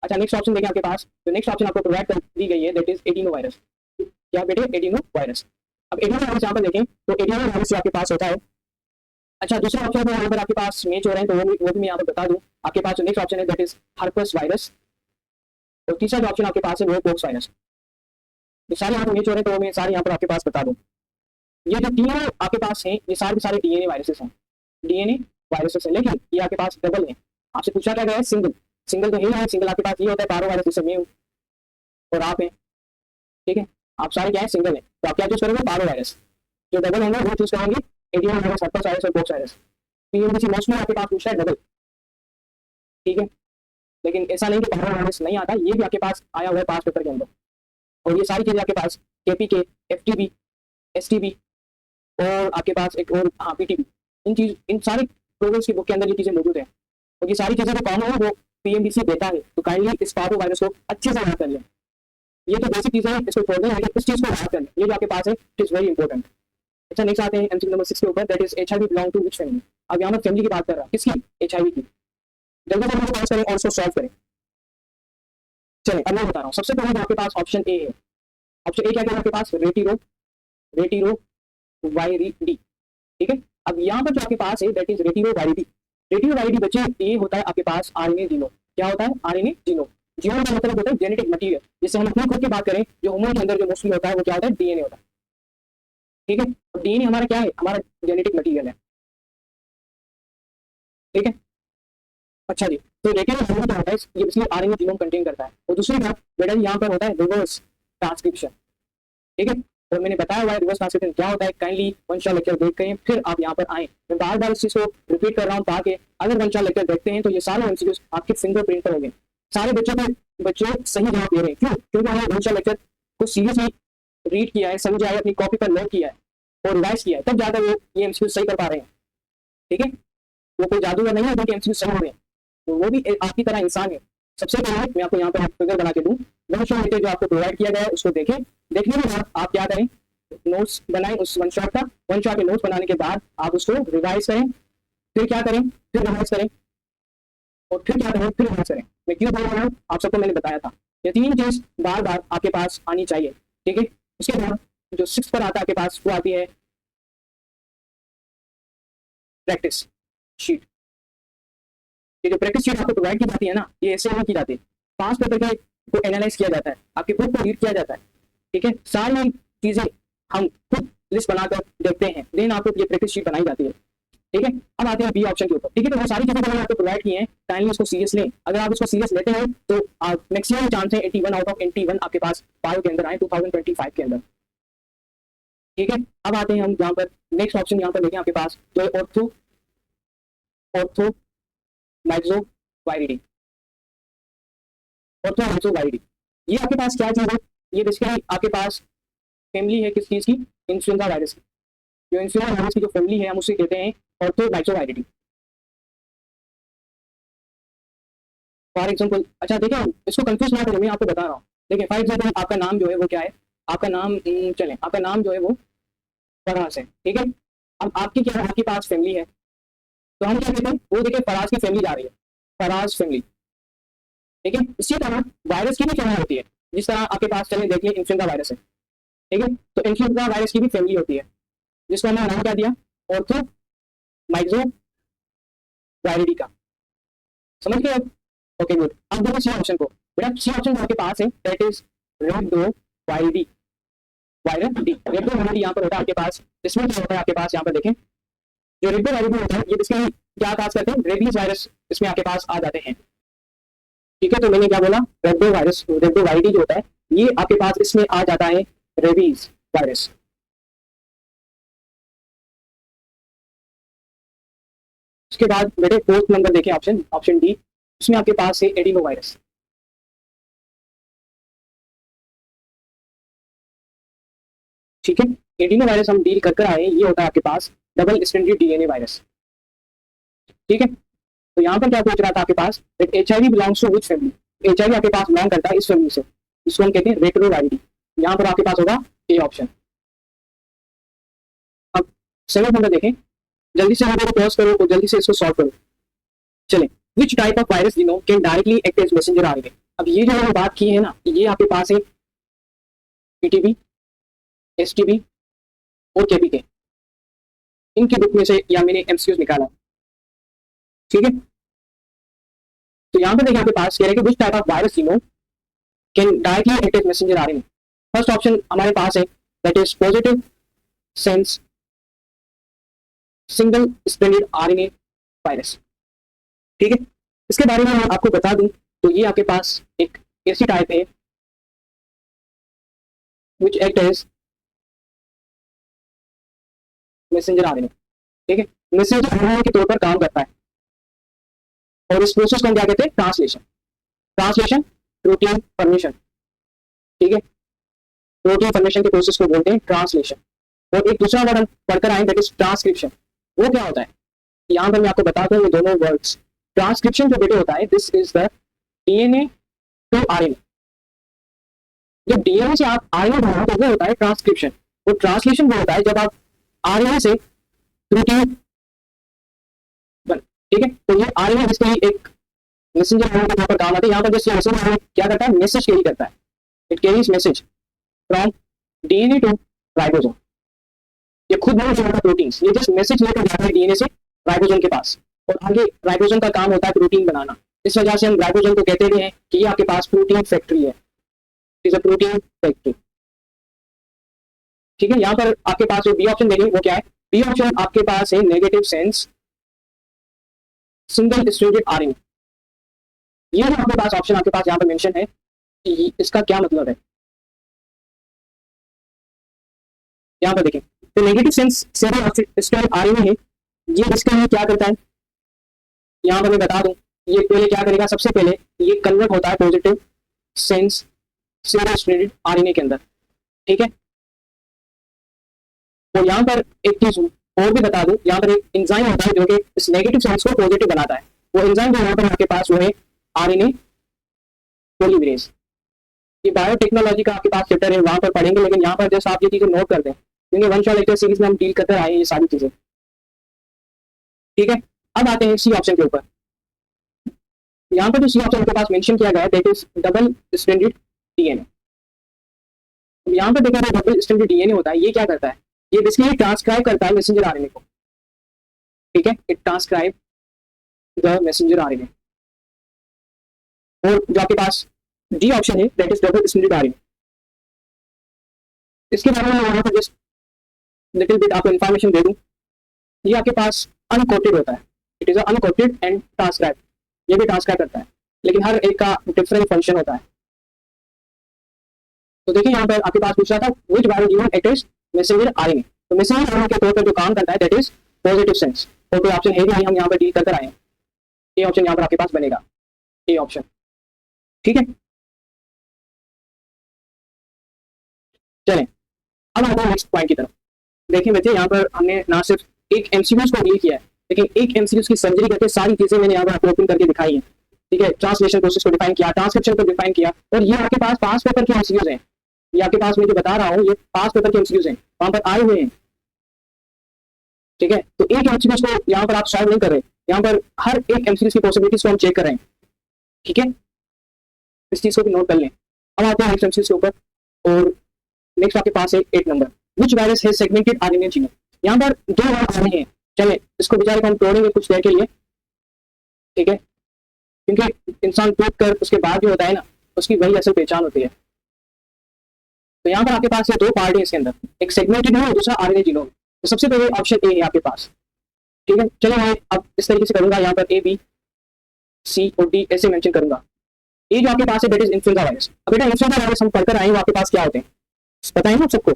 अच्छा, नेक्स्ट ऑप्शन देखें आपके पास, तो नेक्स्ट ऑप्शन आपको प्रोवाइड कर दी गई है दैट इज एडिनो वायरस। क्या बेटे, एडिनो वायरस। अब एडिनो वायरस यहाँ पर देखें तो एडिनो वायरस आपके पास होता है। अच्छा, दूसरे ऑप्शन तो यहाँ पर आपके पास मैच हो रहे हैं, तो वो भी मैं यहाँ पर बता दूं। आपके पास जो नेक्स्ट ऑप्शन है दैट इज हर्पस वायरस, और तीसरा जो ऑप्शन आपके पास है वो है पोक्स वायरस। ये सारे यहाँ पर मैच हो रहे हैं, तो मैं सारे यहाँ पर आपके पास बता दूं। ये जो तीनों आपके पास हैं ये सारे डीएनए वायरसेस हैं, डीएनए वायरसेस हैं, लेकिन ये आपके पास डबल है। आपसे पूछा क्या गया है, सिंगल, सिंगल तो है, सिंगल आपके पास ये होता है पारो वायरस, जैसे मैं हूँ और आप हैं। ठीक है, आप सारे क्या है, सिंगल है, तो आप क्या चूज करोगे, पारो वायरस। जो डबल होंगे वो चूज करेंगे एडिनो वायरस, हर्पस वायरस और पोक्स वायरस। पीएमडीसी मोस्ट में आपके पास पूछा है डबल। ठीक है, लेकिन ऐसा नहीं कि पारो वायरस नहीं आता, ये भी आपके पास आया हुआ है 5 पेपर के अंदर। और ये सारी चीजें आपके पास केपीके, एफटीबी, एसटीबी और आपके पास एक और हाँ पीटीबी, इन सारे प्रोग्राम्स की बुक के अंदर ये चीजें मौजूद है। और ये सारी चीजें जो कॉमन है वो पीएमडीसी देता है, तो काइंडली इस पारो वायरस को अच्छे से याद कर लें। ये तो बेसिक चीजें हैं, इसको छोड़ दें, लेकिन इस चीज को याद कर लें, ये जो आपके पास है इट इज वेरी इंपॉर्टेंट। अच्छा, नेक्स्ट आते हैं एमसीक्यू नंबर 6 के ऊपर, that is HIV belong to which family. अब यहाँ पर फैमिली की बात कर रहा है, किसकी? HIV की। जल्दी से हम करें और उसको सॉल्व करें। चलिए अब मैं बता रहा हूँ। सबसे पहले आपके पास ऑप्शन ए है। ऑप्शन ए क्या है आपके पास? Retiro Retiro वायरिडी। ठीक है, अब यहाँ पर जो आपके पास है दैट इज रेटिरो वायरिडी। रेटिरो वायरिडी बच्चे ये होता है आपके पास आरएनए जीनोम। क्या होता है? RNA genome. जीनोम का मतलब होता है जेनेटिक मटीरियल। जैसे हम अपनी खुद की बात करें, जो ह्यूमन के अंदर जो मोस्टली होता है वो क्या होता है? डीएनए होता है। ठीक है, और डीएनए हमारा क्या है? हमारा जेनेटिक मटीरियल है। ठीक है, अच्छा जी। तो रेटिनो वायरिडी क्या होता है? ये इसलिए आरएनए जीनोम कंटेन करता है। और दूसरी बात बेटा यहाँ पर होता है रिवर्स ट्रांसक्रिप्शन। ठीक है, और मैंने बताया हुआ है रिवर्स ट्रांसक्रिप्शन क्या होता है। काइंडली वंशा लेक्चर देख के फिर आप यहाँ पर आए। मैं बार बार इस चीज को रिपीट कर रहा हूँ ताकि अगर वंशा लेक्चर देखते हैं तो ये सारे एमसीक्यूज आपके फिंगरप्रिंट पर होंगे। सारे बच्चे सही जवाब दे रहे हैं। क्यों? क्योंकि हमने वंशा लेक्चर को सीरियसली रीड किया है, समझा है, अपनी कॉपी पर नोट किया है और रिवाइज किया है, तब ज्यादा वो ये एमसीक्यूज सही कर पा रहे हैं। ठीक है, वो कोई जादूगर नहीं है जो कि एमसीक्यूज सही हो रहे हैं, तो वो भी आपकी तरह इंसान है। सबसे पहले मैं आपको यहाँ पर फिगर बना के दूं। वंशा लेक्चर जो आपको प्रोवाइड किया गया है उसको देखें। देखने के बाद आप क्या करें? नोट्स बनाएं उस वन शॉट का। वन शॉट के नोट्स बनाने के बाद आप उसको रिवाइज करें। फिर क्या करें? फिर रिवाइज करें और फिर क्या करें? फिर रिवाइज करें। मैं क्यों बोल रहा हूँ आप सबको मैंने बताया था। ये तीन चीज बार बार आपके पास आनी चाहिए। ठीक है, उसके बाद जो 6 पर आता है आपके पास वो आती है प्रैक्टिस शीट। ये जो प्रैक्टिस शीट आपको प्रोवाइड की जाती है ना, ये ऐसे नहीं की जाती। 5 पेपर के को एनालाइज किया जाता है, आपके बुक को रीड किया जाता है। ठीक है, सारी चीजें हम खुद लिस्ट बनाकर देखते हैं, देन आपको ये प्रैक्टिस शीट बनाई जाती है। ठीक है, अब आते हैं बी ऑप्शन के ऊपर। ठीक है, तो वो सारी चीजें मैंने आपको प्रोवाइड की हैं, काइंडली उसको सीरियस लें। अगर आप उसको सीरियस लेते हैं तो मैक्सिमम चांस है 81 आउट ऑफ 81 आपके पास बायो के अंदर आए 2025 के अंदर। ठीक है, अब आते हैं हम यहाँ पर नेक्स्ट ऑप्शन यहाँ पर देखें आपके पास जो है ऑर्थो मैक्सो वायरिडी। ऑर्थो मैक्सो वायरिडी ये आपके पास क्या चीज है? ये बेसिकली आपके पास फैमिली है किस चीज की? इन्फ्लुएंजा वायरस की। जो इन्फ्लुएंजा वायरस की जो फैमिली है हम उसे कहते हैं ऑर्थो मैक्सो वायरिडी। फॉर एग्जाम्पल, अच्छा देखिए इसको कंफ्यूज ना करें, मैं आपको बता रहा हूँ। देखिए फॉर एग्जाम्पल आपका नाम जो है वो क्या है? आपका नाम चले आपका नाम जो है वो फराज है। ठीक है, अब आपकी क्या है? आपके पास फैमिली है, तो हम क्या कहते हैं? वो देखिए फराज की फैमिली जा रही है, फराज फैमिली। ठीक है, इसी तरह वायरस की भी फैमिली होती है। जिस तरह आपके पास चले देखिए इन्फ्लुएंजा वायरस है। ठीक है, तो इन्फ्लुएंजा वायरस की भी फैमिली होती है जिसको हमने नाम क्या दिया? ऑर्थो माइक्रो वायरिडी का। समझ गए अब? Okay good. अब देखो सी ऑप्शन को। बेटा सी ऑप्शन आपके पास है दैट इज रेबडो वायरिडी। वायरिडी रेबडो वायरिडी यहाँ पर होता है आपके पास। इसमें क्या होता है आपके पास? यहाँ पर देखें जो रेबडो वायरिडी होता है ये इसमें क्या खास करते हैं? रेबीज वायरस इसमें आपके पास आ जाते हैं। ठीक है, तो मैंने क्या बोला? रेबडो वायरस रेबडो वायरिडी जो होता है ये आपके पास इसमें आ जाता है रेबीज वायरस। उसके बाद बेटे फोर्थ नंबर देखें ऑप्शन ऑप्शन डी। उसमें आपके पास है एडिनो वायरस। ठीक है, एडिनो वायरस हम डील कर आए, ये होता है आपके पास डबल स्ट्रैंडेड डीएनए वायरस। ठीक है, तो यहाँ पर क्या पूछ रहा था आपके पास? HIV belongs to which family? HIV आपके पास बिलोंग करता है इस फैमिली से, इसको हम कहते हैं रेट्रोवायरिडी। यहाँ पर आपके पास होगा ए ऑप्शन। अब 7 नंबर देखें, जल्दी से वीडियो को पॉज करो और जल्दी से इसको सॉल्व करो। चलें, which type of virus genome can directly act as messenger RNA? अब ये जो हमने बात की है ना, ये आपके पास है पीटीबी, एसटीबी और केपीके। इनके बुक में से या मैंने एमसीक्यूज निकाला। ठीक है, तो यहाँ पर देखिए आपके पास कह रहे हैं कि which type of virus genome can directly act as messenger RNA. First option हमारे पास है that is positive sense single stranded RNA virus. ठीक है, इसके बारे में मैं आपको बता दूं तो ये आपके पास एक ऐसी टाइप है which act as messenger RNA. ठीक है, मैसेंजर आरएनए के तौर पर काम करता है और इस प्रोसेस को हम क्या कहते हैं? ट्रांसलेशन। Translation protein formation. ठीक है, प्रोटीन फॉर्मेशन के प्रोसेस को बोलते हैं ट्रांसलेशन। और एक दूसरा वर्ड हम पढ़कर आए दैट इज ट्रांसक्रिप्शन। वो क्या होता है? यहाँ पर मैं आपको बताता हूँ ये दोनों वर्ड्स। ट्रांसक्रिप्शन जो बेटे होता है this is the DNA to RNA. जब डीएनए से आप आरएनए बनाओ तो वो होता है ट्रांसक्रिप्शन। और ट्रांसलेशन वो होता है जब आप आरएनए से प्रोटीन ठीक है, तो ये आरएनए जिसके एक मैसेंजर आरएनए के तौर पर काम आता है। यहाँ पर जैसे मैसेंजर आरएनए क्या करता है, मैसेज कैरी करता है, it carries message from DNA to ribosome. ये खुद नहीं चलाता प्रोटीन, ये जस्ट मैसेज लेकर जाता है डीएनए से राइबोसोम के पास, और आगे राइबोसोम का काम होता है प्रोटीन बनाना। इस वजह से हम राइबोसोम को कहते भी हैं कि ये आपके पास प्रोटीन फैक्ट्री है, इज अ प्रोटीन फैक्ट्री। ठीक है, यहाँ पर आपके पास जो बी ऑप्शन देंगे वो क्या है, बी ऑप्शन आपके पास है negative sense single stranded RNA. ये जो आपके पास ऑप्शन आपके पास यहाँ पर मेंशन है, इसका क्या मतलब है, यहाँ पर देखें। तो negative sense single stranded RNA है, ये इसके लिए क्या करता है, यहाँ पर मैं बता दूं, ये पहले क्या करेगा, सबसे पहले ये कन्वर्ट होता है positive sense single stranded RNA के अंदर। ठीक है, और यहाँ पर एक चीज और भी बता दूं, यहाँ पर एक एंजाइम होता है जो कि इस नेगेटिव सेंस को पॉजिटिव बनाता है। वो एंजाइम जो यहाँ पर आपके पास वो है आरएनए पॉलीमरेज। ये बायोटेक्नोलॉजी का आपके पास चैप्टर है, वहां पर पढ़ेंगे, लेकिन यहाँ पर जैसे आप ये चीजें नोट कर दें, क्योंकि वन शॉट लेक्चर सीरीज में हम डील करते आए ये सारी चीजें। ठीक है, अब आते हैं सी ऑप्शन के ऊपर। यहाँ पर जो सी ऑप्शन के पास मेंशन किया गया है that is double stranded DNA. यहाँ पर देखा जाए डबल स्ट्रैंडेड डीएनए होता है, ये क्या करता है, ये बेसिकली ट्रांसक्राइब करता है मैसेंजर आरएनए को। ठीक है, it transcribe the messenger RNA. और जो आपके पास डी ऑप्शन है that is double stranded RNA, इसके बारे में यहाँ पर जस्ट लिटिल बिट आपको इन्फॉर्मेशन दे दूं। ये आपके पास अनकोटेड होता है, it is uncoated and transcribe, ये भी ट्रांसक्राइब करता है, लेकिन हर एक का डिफरेंट फंक्शन होता है। तो देखिए यहाँ पर आपके पास पूछ रहा था व्हिच बायोजीनोम एक्ट्स मैसेंजर आरएनए, तो मैसेंजर आरएनए के तौर पर जो काम करता है दैट इज पॉजिटिव सेंस। और कोई ऑप्शन है भी नहीं, हम यहाँ पर डील करते आए हैं, ये ऑप्शन यहाँ पर आपके पास बनेगा, ये ऑप्शन। ठीक है, चलें अब आते हैं नेक्स्ट पॉइंट की तरफ। देखिए बच्चे, यहाँ पर हमने ना सिर्फ एक एमसीक्यूज को डील किया है, लेकिन एक एमसीक्यूज की सर्जरी करके सारी चीजें मैंने यहाँ पर आपको ओपन करके दिखाई है। ठीक है, ट्रांसलेशन प्रोसेस को डिफाइन किया, ट्रांसक्रिप्शन को डिफाइन किया, और ये आपके पास पास पेपर के एमसीक्यूज हैं। ये आपके पास मैं जो बता रहा हूँ ये पास पेपर के एमसीक्यूज हैं, वहां पर आए हुए हैं। ठीक है, तो एक एमसीक्यूज को यहाँ पर आप सॉल्व नहीं कर रहे, यहाँ पर हर एक एमसीक्यूज की पॉसिबिलिटीज को हम चेक कर रहे हैं। ठीक है, इस चीज को भी नोट कर लें। अब आते हैं नेक्स्ट एमसीक्यूज के ऊपर, और नेक्स्ट आपके पास है 8 नंबर, व्हिच वायरस है सेगमेंटेड आरएनए जीनोम। यहाँ पर दो वर्ड आने हैं, चले इसको बेचारे को हम तोड़ेंगे कुछ देर के लिए। ठीक है, क्योंकि इंसान टूट कर उसके बाद जो होता है ना, उसकी वही असल पहचान होती है। तो यहाँ पर आपके पास ये दो पार्ट है इसके अंदर, एक सेगमेंटेड है और दूसरा आरएनए जीनोम। तो सबसे पहले ऑप्शन ए है आपके पास। ठीक है, चलो मैं अब इस तरीके से करूंगा, यहाँ पर ए बी सी और डी ऐसे मेंशन करूंगा। ए जो आपके पास है दैट इज इन्फ्लुएंजा वायरस। अब बेटा इन्फ्लुएंजा वायरस हम पढ़कर आए, आपके पास क्या होते हैं पता है ना सबको।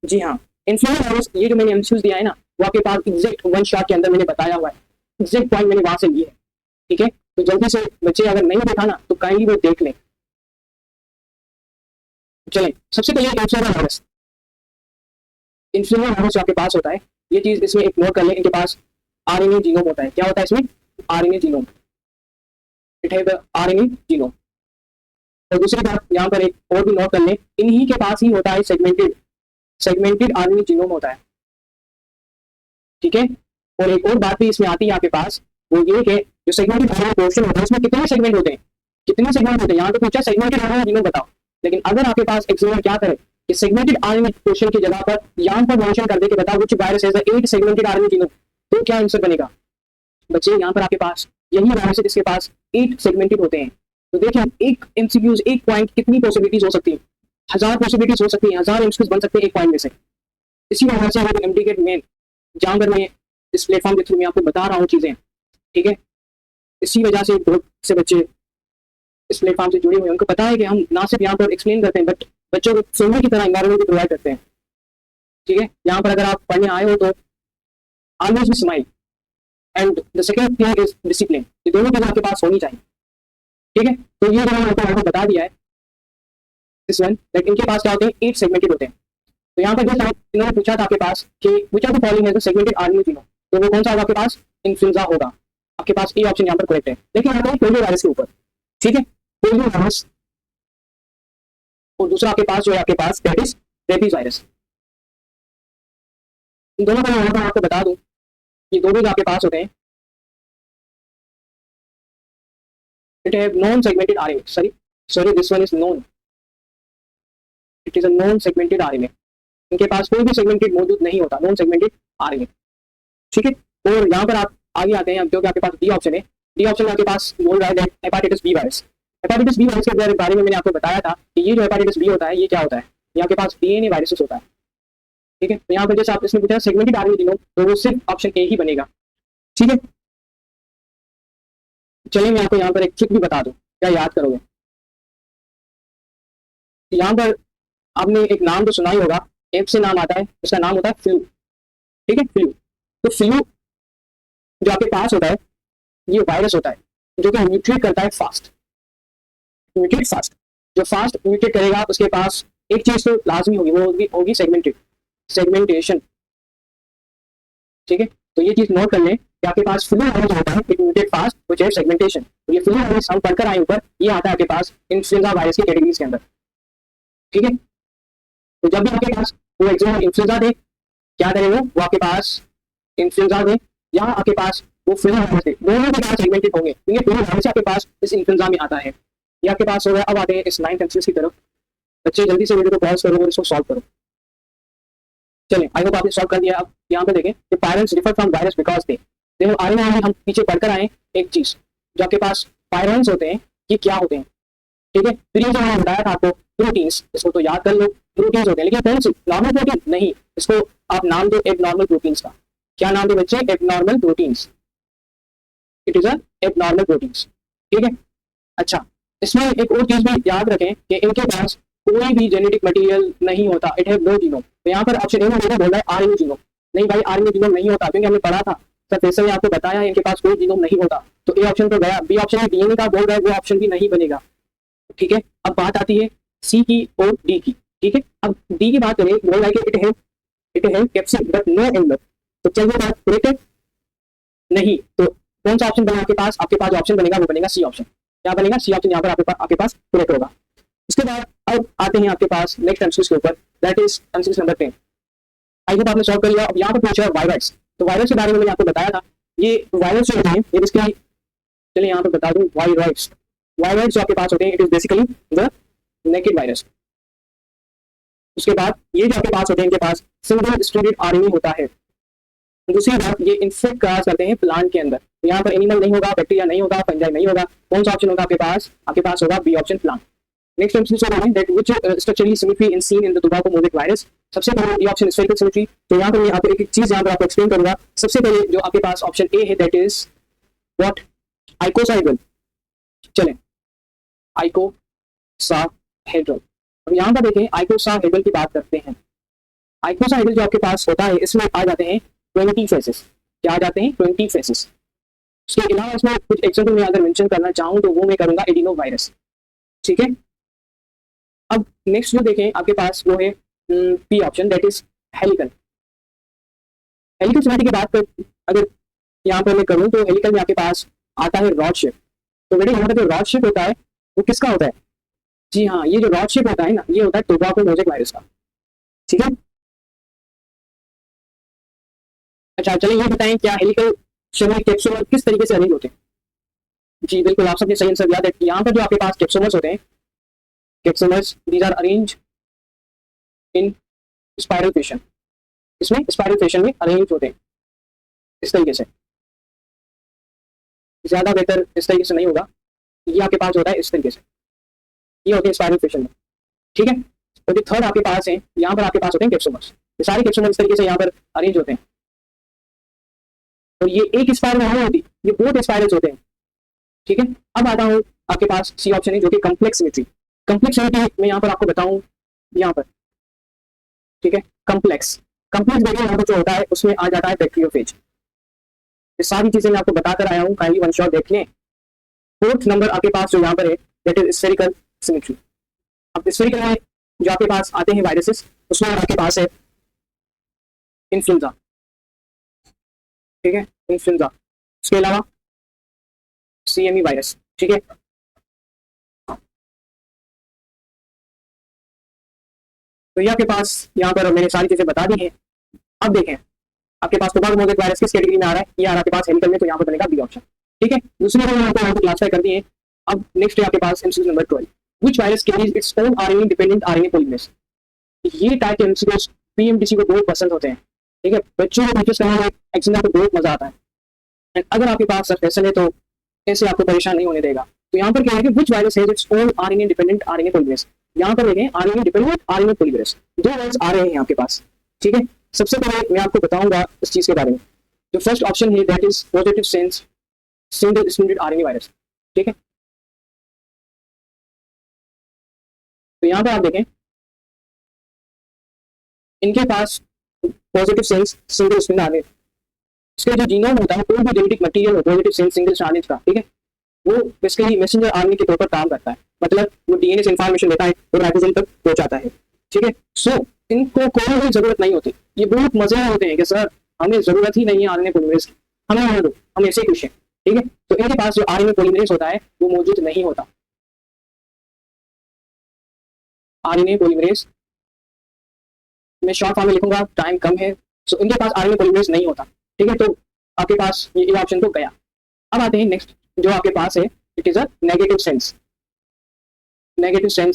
जी हाँ, इन्फ्लुएंजा वायरस, ये जो मैंने एमसीक्यूज दिया है ना, वो आपके पास एग्जैक्ट वन शॉट के अंदर मैंने बताया हुआ है, एग्जैक्ट पॉइंट मैंने वहां से लिए है। ठीक है, तो जल्दी से बच्चे अगर नहीं देखा ना तो काइंडली वो देख लें। चलें, सबसे पहले इन्फ्लुएंजा वायरस। इन्फ्लुएंजा वायरस जो आपके पास होता है, ये चीज इसमें एक नोट कर लें, इनके पास आरएनए जीनोम होता है। क्या होता है इसमें, RNA genome, it have RNA genome. और दूसरी बात यहाँ पर एक और भी नोट कर लें, इन्हीं के पास ही होता है सेगमेंटेड आरएनए जीनोम होता है। ठीक है, और एक और बात भी इसमें आती है आपके पास, वो ये कि जो सेगमेंटेड आरएनए पोर्शन होता है उसमें कितने सेगमेंट होते हैं, कितने सेगमेंट होते हैं। यहाँ तो पूछा सेगमेंटेड आरएनए जीनोम बताओ, लेकिन अगर आपके पास एग्जामिनर क्या करे कि सेगमेंटेड आरएनए पोर्शन की जगह पर यहाँ पर मेंशन कर दे कि बताओ which virus has 8 segmented RNA genome, तो क्या आंसर बनेगा बच्चे। यहाँ पर आपके पास यही वायरस है जिसके पास 8 सेगमेंटेड होते हैं। तो देखिए एक एमसीक्यूज, एक पॉइंट, कितनी पॉसिबिलिटीज हो सकती है, 1000 पॉसिबिलिटीज हो सकती है, 1000 एमसीक्यूज बन सकते हैं एक पॉइंट में से। इसी वजह से हमारे एमडीकेट में जहाँ पर मैं इस प्लेटफॉर्म के थ्रू मैं आपको बता रहा हूँ चीजें। ठीक है, इसी वजह से बहुत से बच्चे इस प्लेटफॉर्म से जुड़े हुए हैं, उनको पता है कि हम ना सिर्फ यहाँ पर एक्सप्लेन करते हैं बट बच्चों को सुनने की तरह एनवायरमेंट भी प्रोवाइड करते हैं। ठीक है, यहाँ पर अगर आप पढ़ने आए हो तो always be smile and the second thing is discipline, ये दोनों चीजें आपके पास होनी चाहिए। ठीक है, तो ये जो मैंने आपको बता दिया है इस वन, इनके पास क्या होते हैं, 8 सेगमेंटेड होते हैं। तो यहाँ पर जैसे इन्होंने पूछा था आपके पास कि which of the following has a segmented RNA genome, तो वो कौन सा होगा आपके पास, इन्फ्लुएंजा होगा। आपके पास ए ऑप्शन यहाँ पर करेक्ट है। लेकिन यहाँ पर पोलियो वायरस के ऊपर, ठीक है, पोलियो वायरस, और दूसरा आपके पास जो है आपके पास दैट इज रेबीज वायरस। इन दोनों का मैं आपको बता दूं, ये दोनों जो आपके पास होते हैं it have non segmented RNA, sorry this one is non, it is a non segmented RNA. इनके पास कोई भी सेगमेंटेड मौजूद नहीं होता, नॉन सेगमेंटेड आरएनए, ठीक है। और यहाँ पर आप आगे आते हैं जो कि आपके पास डी ऑप्शन है। डी ऑप्शन में आपके पास बोल रहा है hepatitis B virus. Hepatitis B virus के बारे में मैंने आपको बताया था कि ये जो हेपाटाइटिस बी होता है ये क्या होता है, यहाँ के पास डीएनए वायरसेस होता है, ठीक है। तो यहाँ पर जैसे आप इसने पूछा सेगमेंटेड आरएनए जीनोम, तो वो सिर्फ ऑप्शन ए ही बनेगा, ठीक है। चलिए मैं आपको यहाँ पर एक ट्रिक भी बता दूं, क्या याद करोगे। यहाँ पर आपने एक नाम तो सुना ही होगा, एप से नाम आता है, उसका नाम होता है फ्लू, ठीक है, फ्लू। तो फ्लू जो आपके पास होता है ये वायरस होता है जो कि म्यूटेट करता है फास्ट, म्यूटेट फास्ट। जो फास्ट म्यूटेट करेगा उसके पास एक चीज तो लाजमी होगी, वो होगी सेगमेंटेशन, ठीक है। तो ये चीज नोट कर लें कि आपके पास फ्लू वायरस होता है, it mutate fast which have segmentation. तो ये फ्लू वायरस हम पढ़कर आए ऊपर, ये आता है आपके पास इन्फ्लुएंजा वायरस की कैटेगरीज के अंदर, ठीक है। तो जब भी आपके पास वो एग्जाम इन्फ्लुएंजा दे, क्या करें वो आपके पास इन्फ्लुएंजा दे या आपके पास वो फ्लू वायरस दे, दोनों के पास सेगमेंटेड होंगे, क्योंकि फ्लू वायरस आपके पास इस इन्फ्लुएंजा में आता है। ये आपके पास हो गया। अब आते हैं इस 9th एमसीक्यू की तरफ। बच्चे जल्दी से वीडियो को पॉज करो और इसको सॉल्व करो। चलिए आई होप आपने सॉल्व कर दिया। अब यहाँ पे देखें कि prions differ from virus because they, देखो आरएनए में हम पीछे पढ़कर आए एक चीज, जो आपके पास पायरन्स होते हैं ये क्या होते हैं, ठीक है। फिर ये जो मैंने बताया था आपको प्रोटीन्स, इसको तो याद कर लो, प्रोटीन्स होते हैं, लेकिन कौन सी, नॉर्मल प्रोटीन नहीं, इसको आप नाम दो एबनॉर्मल प्रोटीन्स का। क्या नाम दे बच्चे, abnormal proteins, it is a abnormal proteins, ठीक है। अच्छा, इसमें एक और चीज भी याद रखें कि इनके पास कोई भी जेनेटिक मटेरियल नहीं होता, इट हैव नो जीनोम। तो यहाँ पर ऑप्शन ए में बोल रहा है आरएनए जीनोम, नहीं भाई आरएनए जीनोम नहीं होता, क्योंकि हमने पढ़ा था सर, जैसे मैं आपको बताया इनके पास कोई जीनोम नहीं होता। तो ए ऑप्शन तो गया। बी ऑप्शन में डीएनए का बोल रहा है, वो ऑप्शन भी नहीं बनेगा, ठीक है। अब बात आती है सी की और डी की, ठीक है। अब डी की बात करें, बोल रहा है कि it have capsid but no angle. तो क्या ये बात करेक्ट है? नहीं। तो कौन सा ऑप्शन बना आपके पास ऑप्शन बनेगा वो बनेगा सी ऑप्शन। क्या बनेगा? सी ऑप्शन यहाँ पर आपके पास करेक्ट होगा। उसके बाद अब आते हैं आपके पास नेक्स्ट एमसीक्यू के ऊपर, that is MCQ number 10। I hope आपने सॉल्व कर लिया। अब यहाँ पर पूछा है वायरस। तो वायरस के बारे में मैंने आपको बताया था, ये वायरस जो होते हैं ये बेसिकली, चलिए यहाँ पर बता दूं, वायरस जो आपके पास होते हैं it is basically the naked virus. उसके बाद ये जो आपके पास होते हैं इनके पास सिंगल स्ट्रैंडेड आरएनए होता है। दूसरी बात, ये इन्फेक्ट करा करते हैं प्लांट के अंदर। तो यहाँ पर एनिमल नहीं होगा, बैक्टीरिया नहीं होगा, फंजाई नहीं होगा। कौन सा ऑप्शन होगा आपके पास होगा B option, plant. Next option that which structurally symmetry in seen in the tobacco mosaic virus. सबसे पहले ये ऑप्शन स्फेरिकल सिमेट्री। तो यहाँ पर मैं आपको एक चीज यहाँ पर आपको एक्सप्लेन करूंगा। सबसे पहले जो आपके पास ऑप्शन ए है दैट इज व्हाट, आइकोसाहेड्रल। चलें, आइकोसाहेड्रल। अब यहाँ पर देखें आइकोसाहेड्रल की बात करते हैं। आइकोसाहेड्रल जो आपके पास होता है इसमें आ जाते हैं 20 फेसेस। क्या आ जाते हैं? 20 फेसेस। उसके अलावा इसमें कुछ एग्जाम्पल मैं अगर मेंशन करना चाहूँ तो वो मैं करूंगा एडिनो वायरस, ठीक है। अब नेक्स्ट जो देखें आपके पास वो है P option that is helical. Helical symmetry की बात कर अगर यहाँ पर मैं करूँ तो हेलिकल में आपके पास आता है रॉड शेप। तो बेटे यहाँ पर जो रॉड शेप होता है वो किसका होता है? जी हाँ, ये जो रॉड शेप होता है ना, ये होता है टोबैको मोज़ेक वायरस का, ठीक है। अच्छा चलिए ये बताएं, क्या हेलिकल शेप कैप्सूल किस तरीके से अरेंज होते हैं? जी बिल्कुल, आप सबने सही आंसर दिया। यहाँ पर जो आपके पास कैप्सूल्स होते हैं, capsules these are arrange in spiral fashion. इसमें स्पाइरल फैशन में अरेंज होते हैं इस तरीके से। ज्यादा बेहतर इस तरीके से नहीं होगा, ये आपके पास होता है इस तरीके से, ये होते हैं स्पाइरल फैशन में, ठीक है। तो जो थर्ड आपके पास है, यहाँ पर आपके पास होते हैं कैप्सूल्स। ये सारे कैप्सूल्स इस तरीके से यहाँ पर अरेंज होते हैं। और ये एक स्पाइरल नहीं होती, ये बहुत स्पाइरल्स होते हैं, ठीक है। अब आता हूँ आपके पास सी ऑप्शन है जो कि कॉम्प्लेक्स सिमेट्री। कॉम्प्लेक्स सिमेट्री मैं यहाँ पर आपको बताऊं, यहाँ पर, ठीक है। कॉम्प्लेक्स देखिए यहाँ पर जो होता है उसमें आ जाता है बैक्टीरियोफेज। ये सारी चीजें मैं आपको बताकर आया हूँ, काइंडली वन शॉट देख लें। फोर्थ नंबर आपके पास जो यहाँ पर है दैट इज स्फेरिकल सिमेट्री। अब स्फेरिकल में जो आपके पास आते हैं वायरसेस, उसमें आपके पास है इन्फ्लुएंजा, ठीक है, इन्फ्लुएंजा। उसके अलावा सीएमई वायरस, ठीक है। तो ये आपके पास यहाँ पर मैंने सारी चीजें बता दी हैं। अब देखें आपके पास टोबैको मोज़ेक वायरस किस कैटेगरी में आ रहा है? ये आ रहा है आपके पास हेलिकल में, तो यहाँ पर बनेगा बी ऑप्शन, ठीक है। दूसरे को आपको यहाँ पर क्लासिफाई कर दिए। अब नेक्स्ट है आपके पास MCQ number 12, which virus carries its own RNA dependent RNA polymerase. ये टाइप के एमसीक्यूज पीएमडीसी को बहुत पसंद होते हैं, ठीक है, बच्चों को प्रैक्टिस करने में एग्जाम को बहुत मजा आता है। एंड अगर आपके पास सक्सेशन है तो ऐसे आपको परेशान नहीं होने देगा। तो यहाँ पर क्या है कि which virus has its own RNA dependent RNA polymerase, यहाँ पर देखें आरएनए डिपेंडेंट आरएनए पॉलीमरेज, दो वर्ड्स आ रहे हैं आपके पास, ठीक है। सबसे पहले मैं आपको बताऊंगा इस चीज के बारे में। जो फर्स्ट ऑप्शन है that is positive sense single stranded RNA virus, ठीक है। तो यहाँ पर आप देखें इनके पास positive sense single stranded RNA, इसका जो जीनोम होता है कोई भी जेनेटिक मटेरियल हो पॉजिटिव सेंस सिंगल स्ट्रैंडेड का, ठीक है, वो बेसिकली मैसेंजर आरएनए के तौर पर काम करता है, मतलब वो डीएनए से इंफॉर्मेशन लेता है और राइबोसोम तक पहुंचाता है, ठीक है। सो इनको कोई भी जरूरत नहीं होती, ये बहुत मजे होते हैं कि सर हमें जरूरत ही नहीं है आरएनए पॉलीमरेज की, हमें आने दो, हम ऐसे खुश हैं, ठीक है। तो इनके पास जो आरएनए पॉलीमरेज होता है वो मौजूद नहीं होता। आरएनए पॉलीमरेज मैं शॉर्ट फॉर्म में लिखूंगा, टाइम कम है। सो इनके पास आरएनए पॉलीमरेज नहीं होता, ठीक है। तो आपके पास ये ऑप्शन तो गया। अब आते हैं नेक्स्ट जो आपके पास है, it is a negative sense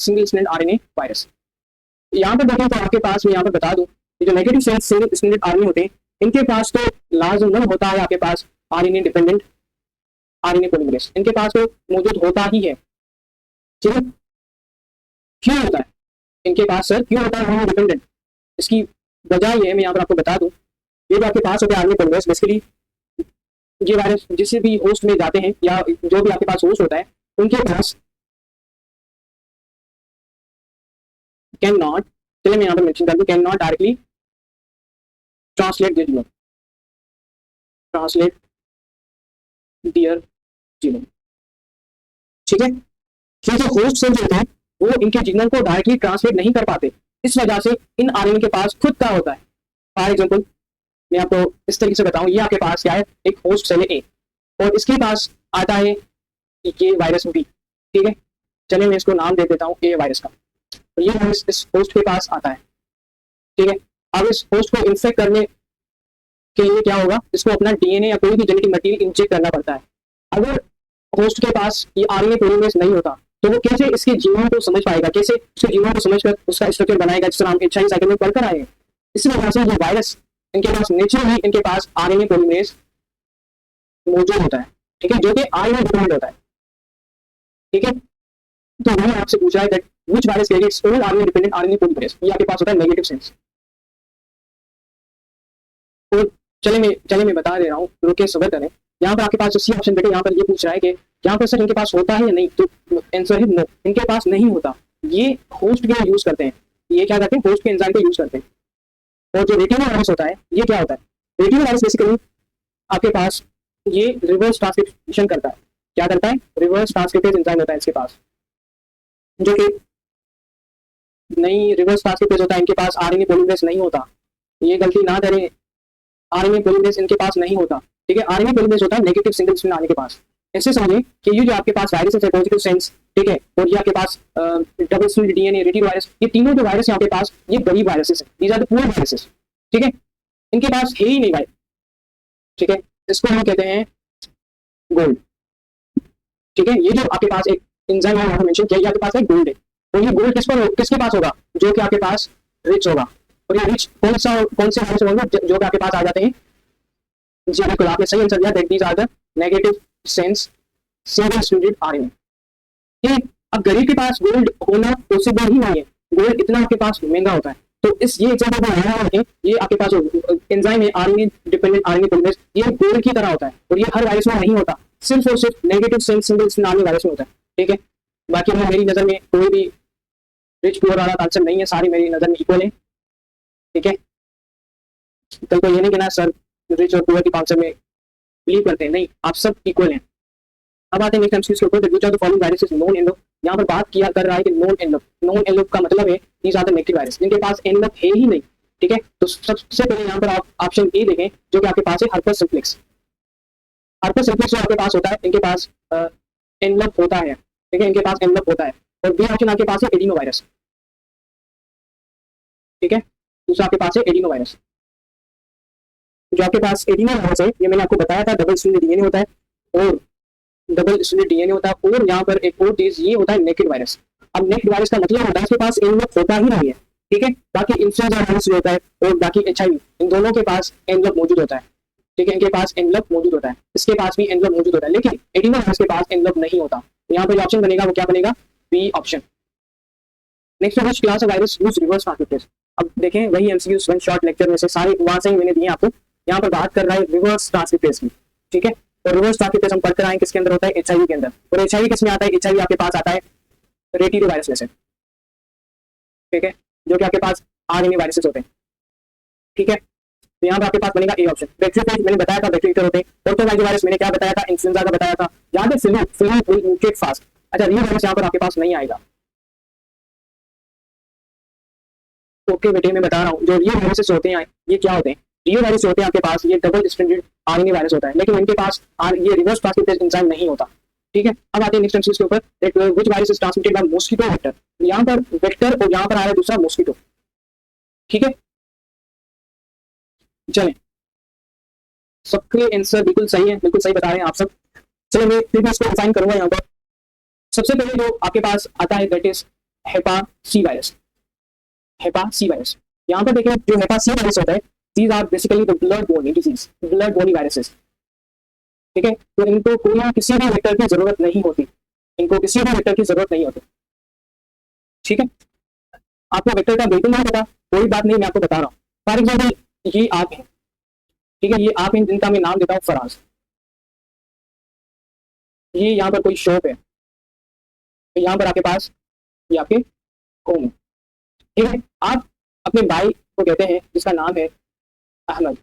single stranded RNA virus. यहाँ पर देखें तो आपके पास मैं यहाँ पर बता दूं जो negative sense single stranded RNA होते हैं इनके पास तो लाजमन होता है आपके पास आरएनए डिपेंडेंट आरएनए पॉलीमरेज, इनके पास तो मौजूद होता ही है, ठीक है। क्यों होता है इनके पास सर, क्यों होता है आरएनए डिपेंडेंट? इसकी वजह ये है, मैं यहाँ पर आपको बता दूं, ये जो आपके पास होते हैं आरएनए पॉलीमरेज बेसिकली ये वायरस जिस भी होस्ट में जाते हैं या जो भी आपके पास होस्ट होता है उनके पास कैन नॉट, चलिए मैं यहाँ पर मेंशन कर दूं, can not directly translate their genome, ठीक है। क्योंकि होस्ट सेल होते हैं वो इनके जीनोम को डायरेक्टली ट्रांसलेट नहीं कर पाते, इस वजह से इन आरएनए के पास खुद का होता है। फॉर एग्जांपल मैं आपको इस तरीके से बताऊं, ये आपके पास क्या है, एक होस्ट सेल है ए और इसके पास आता है ये वायरस बी, ठीक है। चलिए मैं इसको नाम दे देता हूँ ए वायरस का, और ये वायरस इस होस्ट के पास आता है, ठीक है। अब इस होस्ट को इन्फेक्ट करने के लिए क्या होगा, इसको अपना डीएनए या कोई भी जेनेटिक मटेरियल इंजेक्ट करना पड़ता है। अगर होस्ट के पास ये आरएनए पॉलीमरेज नहीं होता तो वो कैसे इसके जीनोम को समझ पाएगा, कैसे उसके जीनोम को समझकर उसका स्ट्रक्चर बनाएगा, जिस तरह हम एचआई साइकिल में पढ़कर आए हैं। इसी वजह से ये वायरस इनके पास नेचुरली इनके पास आरएनए पॉलीमरेज मौजूद होता है, ठीक है, जो कि आरएनए डिपेंडेंट होता है, ठीक है। तो मैंने आपसे पूछा है that which virus carries own RNA dependent RNA polymerase, ये आपके पास होता है नेगेटिव सेंस। और चले मैं बता दे रहा हूँ, रुके सब्र करें। यहाँ पर आपके पास जो सी ऑप्शन बेटे यहाँ पर ये पूछ रहा है कि यहाँ पर सर इनके पास होता है या नहीं, तो आंसर है नो, इनके पास नहीं होता। ये होस्ट के यूज करते हैं, ये क्या करते हैं, होस्ट के एंजाइम को यूज करते हैं। और जो रेटिनो वायरस होता है ये क्या होता है, रेटिनो वायरस बेसिकली आपके पास ये रिवर्स ट्रांसक्रिप्शन करता है, क्या करता है, रिवर्स ट्रांसक्रिप्टेज एंजाइम होता है इसके पास, जो कि नहीं रिवर्स ट्रांसक्रिप्टेज होता है, इनके पास आरएनए पॉलीमरेज नहीं होता, ये गलती ना करें, आरएनए पॉलीमरेज इनके पास नहीं होता, ठीक है। आरएनए पॉलीमरेज होता है नेगेटिव सिंगल स्ट्रैंड आरएनए के पास। ऐसे समझिए कि ये जो आपके पास वायरस है पॉजिटिव सेंस, ठीक है, और ये आपके पास डबल स्ट्रैंड डीएनए रेटिनो वायरस, ये तीनों जो वायरस यहाँ के पास ये गरीब वायरसेस है, these are the poor viruses, ठीक है, इनके पास है ही नहीं वायरस, ठीक है। इसको हम कहते हैं गोल्ड, ठीक है। ये जो आपके पास एक एंजाइम है मेंशन किया, ये आपके पास है गोल्ड है, और ये गोल्ड किसके पास होगा, जो कि आपके पास रिच होगा। और ये रिच कौन से वायरस होगा जो कि आपके पास आ जाते हैं, जी बिल्कुल आपने सही आंसर दिया, that these are the negative sense single stranded RNA, ठीक। अब गरीब के पास गोल्ड होना पॉसिबल ही नहीं है, गोल्ड इतना आपके पास महंगा होता है। तो इस ये एग्जांपल बनाया है, ये आपके पास जो एंजाइम है आरएनए डिपेंडेंट आरएनए पॉलीमरेज, ये गोल्ड की तरह होता है, और ये हर वायरस में नहीं होता, सिर्फ और सिर्फ negative sense single stranded RNA virus में होता है, ठीक है। बाकी मेरी नजर में कोई भी रिच पुअर वाला कॉन्सेप्ट नहीं है, सारी मेरी नजर में इक्वल है, ठीक है। कल को ये नहीं कहना सर रिच और पुअर की कॉन्सेप्ट में बिलीव करते हैं, नहीं, आप सब इक्वल हैं। अब आते हैं नेक्स्ट एमसीक्यू के ऊपर, which of the following viruses non envelope, यहाँ पर बात किया कर रहा है कि नॉन एनवेलप का मतलब है these are the negative virus, इनके पास एनवेलप है ही नहीं, ठीक है। तो सबसे पहले यहाँ पर आप ऑप्शन ए देखें, जो कि आपके पास है हर्पेस सिम्प्लेक्स। हर्पेस सिम्प्लेक्स जो आपके पास होता है, इनके पास एनवेलप होता है, ठीक है, इनके पास एनवेलप होता है। और बी ऑप्शन आपके पास है एडिनो वायरस, ठीक है, दूसरा आपके पास है एडिनो वायरस। जो आपके पास एडिनो वायरस है, ये मैंने आपको बताया था डबल स्ट्रैंडेड डीएनए होता है, और डबल स्ट्रैंडेड डीएनए होता है, और यहाँ पर एक और चीज ये होता है नेकेड वायरस। अब नेकेड वायरस का मतलब होता है इसके पास एनवेलप होता ही नहीं है, ठीक है। बाकी इन्फ्लुएंजा वायरस जो होता है और बाकी एचआईवी, इन दोनों के पास एनवेलप मौजूद होता है, ठीक है। इनके पास एनवेलप मौजूद होता है, इसके पास भी एनवेलप मौजूद होता है, लेकिन एडिनो वायरस के पास एनवेलप नहीं होता। तो यहाँ पर जो ऑप्शन बनेगा वो क्या बनेगा, B option. Next which class of virus use reverse transcriptase. अब देखें वही एमसीक्यूज वन शॉर्ट लेक्चर में से सारे वहां से ही मैंने दिए आपको। यहाँ पर बात कर रहा है रिवर्स ट्रांसक्रिप्टेज की, ठीक है। तो रिवर्स ट्रांसक्रिप्टेज हम पढ़कर आए किसके अंदर होता है, एचआईवी के अंदर। और एचआईवी किसमें आता है, एचआईवी आपके पास आता है रेटिनो वायरस में से, ठीक है, जो कि आपके पास आरएनए वायरसेस होते हैं, ठीक है। तो यहाँ पर आपके पास बनेगा ए ऑप्शन। बैक्टीरियोफेज मैंने बताया था बैक्टीरिया होते हैं। ऑटोवायरस वायरस मैंने क्या बताया था, इन्फ्लुएंजा का बताया था। यहाँ पे फ्लू विल म्यूटेट फास्ट। अच्छा, रियो वायरस यहाँ पर आपके पास नहीं आएगा। ओके बेटे, मैं बता रहा हूँ जो रियो वायरसेस होते हैं ये क्या होते हैं, रियो वायरस होते हैं आपके पास ये डबल स्ट्रैंडेड आरएनए वायरस होता है, लेकिन इनके पास ये रिवर्स ट्रांसक्रिप्टेज एंजाइम नहीं होता, ठीक है। अब आते हैं नेक्स्ट एमसीक्यू के ऊपर, which virus is transmitted by mosquito vector. यहाँ पर वेक्टर और यहाँ पर आ रहा है दूसरा मॉस्किटो, ठीक है। चलें, सबके आंसर बिल्कुल सही है, बिल्कुल सही बता रहे हैं आप सब। चलो मैं फिर भी इसको डिफाइन करूंगा यहाँ पर। सबसे पहले जो आपके पास आता है that is hepa C virus. Hepa C virus, यहाँ पर देखिए जो हेपा सी वायरस होता है, these are basically the blood borne disease, blood borne viruses, ठीक है। तो इनको कोई किसी भी वेक्टर की जरूरत नहीं होती, इनको किसी भी वेक्टर की जरूरत नहीं होती, ठीक है। आपको वेक्टर का बिल्कुल नहीं पता, कोई बात नहीं, मैं आपको बता रहा हूँ। फॉर एग्जाम्पल ये आप है, ठीक है, ये आप इन जिनका मैं नाम देता हूँ फराज। ये यहाँ पर कोई शॉप है, तो यहाँ पर आपके पास ये आपके होम है, ठीक है। आप अपने भाई को कहते हैं जिसका नाम है अहमद,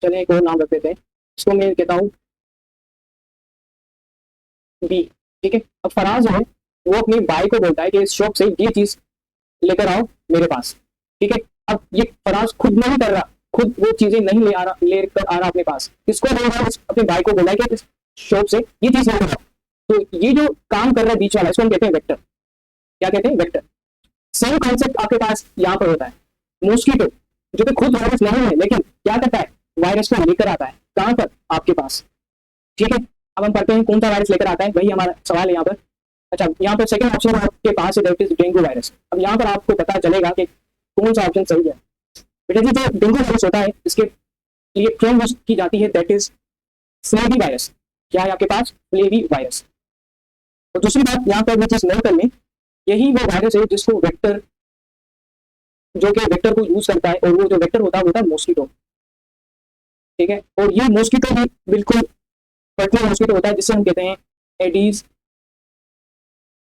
चलिए एक और नाम रख देते हैं, इसको मैं कहता हूँ बी, ठीक है। अब फराज है वो अपने भाई को बोलता है कि इस शॉप से ये चीज लेकर आओ मेरे पास, ठीक है। अब ये फराज खुद नहीं कर रहा, खुद वो चीजें नहीं लेकर आ रहा अपने पास, इसको नहीं रहा, अपने भाई को बोला है कि इस शॉप से ये चीज लेकर आओ। तो ये जो काम कर रहा है बीच वाला, इसको हम कहते हैं वेक्टर। क्या कहते हैं, वेक्टर। सेम कॉन्सेप्ट आपके पास यहाँ पर होता है मॉस्किटो, जो कि खुद वायरस नहीं है लेकिन क्या करता है, वायरस को लेकर आता है कहाँ पर, आपके पास, ठीक है। अब हम पढ़ते हैं कौन सा वायरस लेकर आता है, वही हमारा सवाल है यहाँ पर। अच्छा, यहाँ पर सेकंड ऑप्शन आपके पास है दैट इज डेंगू वायरस। अब यहाँ पर आपको पता चलेगा कि कौन सा ऑप्शन सही है। बेटा जी, जो डेंगू वायरस होता है इसके लिए टर्म यूज की जाती है दैट इज फ्लेवी वायरस। क्या है आपके पास, फ्लेवी वायरस। और दूसरी बात यहाँ पर चीज नोट कर लें, यही वो वायरस है जिसको वेक्टर, जो कि वेक्टर को यूज करता है, और वो जो वेक्टर होता है मॉस्किटो, ठीक है। और ये मॉस्किटो भी बिल्कुल पर्टिकुलर मॉस्किटो होता है जिसे हम कहते हैं एडीज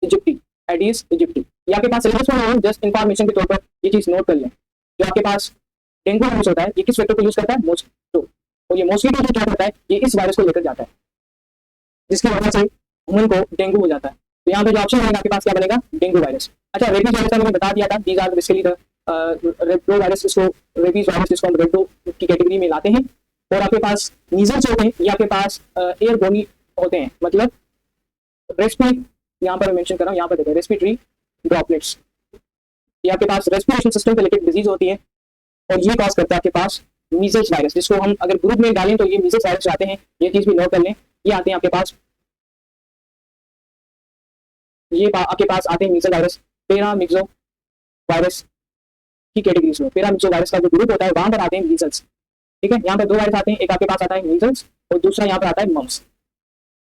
इजिप्टी, एडीज इजिप्टी। ये आपके पास सिलेबस में है, जस्ट इंफॉर्मेशन के तौर पर ये चीज नोट कर लें। जो आपके पास डेंगू वायरस होता है ये किस वेक्टर को यूज करता है, मॉस्किटो। और ये मॉस्किटो जो क्या करता है, ये इस वायरस को लेकर जाता है, जिसकी वजह से ह्यूमन को डेंगू हो जाता है। तो यहाँ पे जो ऑप्शन बनेगा आपके पास क्या बनेगा, डेंगू वायरस। अच्छा, रेबीज वायरस का मैंने बता दिया था, दीज आर बेसिकली द रेप्टो वायरस, इसको रेबीज वायरस जिसको हम रेप्टो की कैटेगरी में लाते हैं। और आपके पास मीजल्स होते हैं, ये आपके पास एयरबोर्न होते हैं, मतलब रेस्पिरेटरी, यहाँ पर मैं मेंशन कर रहा हूँ, यहाँ पर देखिए रेस्पिरेटरी ड्रॉपलेट्स, ये आपके पास रेस्पिरेशन सिस्टम से रिलेटेड डिजीज होती है, और ये कॉज करता है आपके पास मीजल्स वायरस, जिसको हम अगर ग्रुप में डालें तो ये मीजल्स वायरस आते हैं। ये चीज भी नोट कर लें, ये आते हैं आपके पास, ये आपके पास आते हैं मीजल वायरस, पैरामिक्सो वायरस की कैटेगरीज में। पैरामिक्सो वायरस का जो ग्रुप होता है वहां पर आते हैं मीजल्स, ठीक है। यहाँ पर दो वायरस आते हैं, एक आपके पास आता है मीजल्स और दूसरा यहाँ पर आता है मम्स,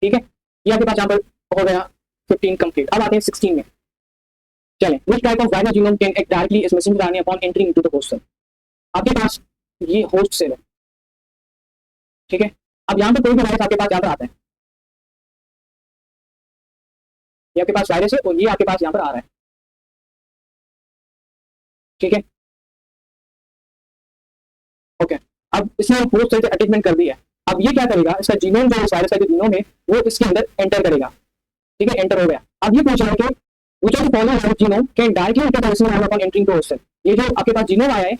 ठीक है। ये आपके पास यहाँ पर हो गया 15 कंप्लीट। अब आते हैं 16 में। चलें, which type of virus genome can act directly as messenger RNA upon entering into the host cell. आपके पास ये होस्ट सेल है, ठीक है। अब यहाँ पर कोई भी वायरस आपके पास यहाँ पर आता है, ये आपके पास वायरस है और ये आपके पास यहाँ पर आ रहा है, ठीक है, ओके। अब इसने होस्ट सेल से अटैचमेंट कर दिया है। अब ये क्या करेगा, इसका जीनोम जो इस वायरस का जो जीनोम है वो इसके अंदर एंटर करेगा, ठीक है, एंटर हो गया। अब ये पूछ रहा है कि which of the following virus genome can directly enter the messenger RNA upon entering the host cell। ये जो आपके पास जीनोम आया है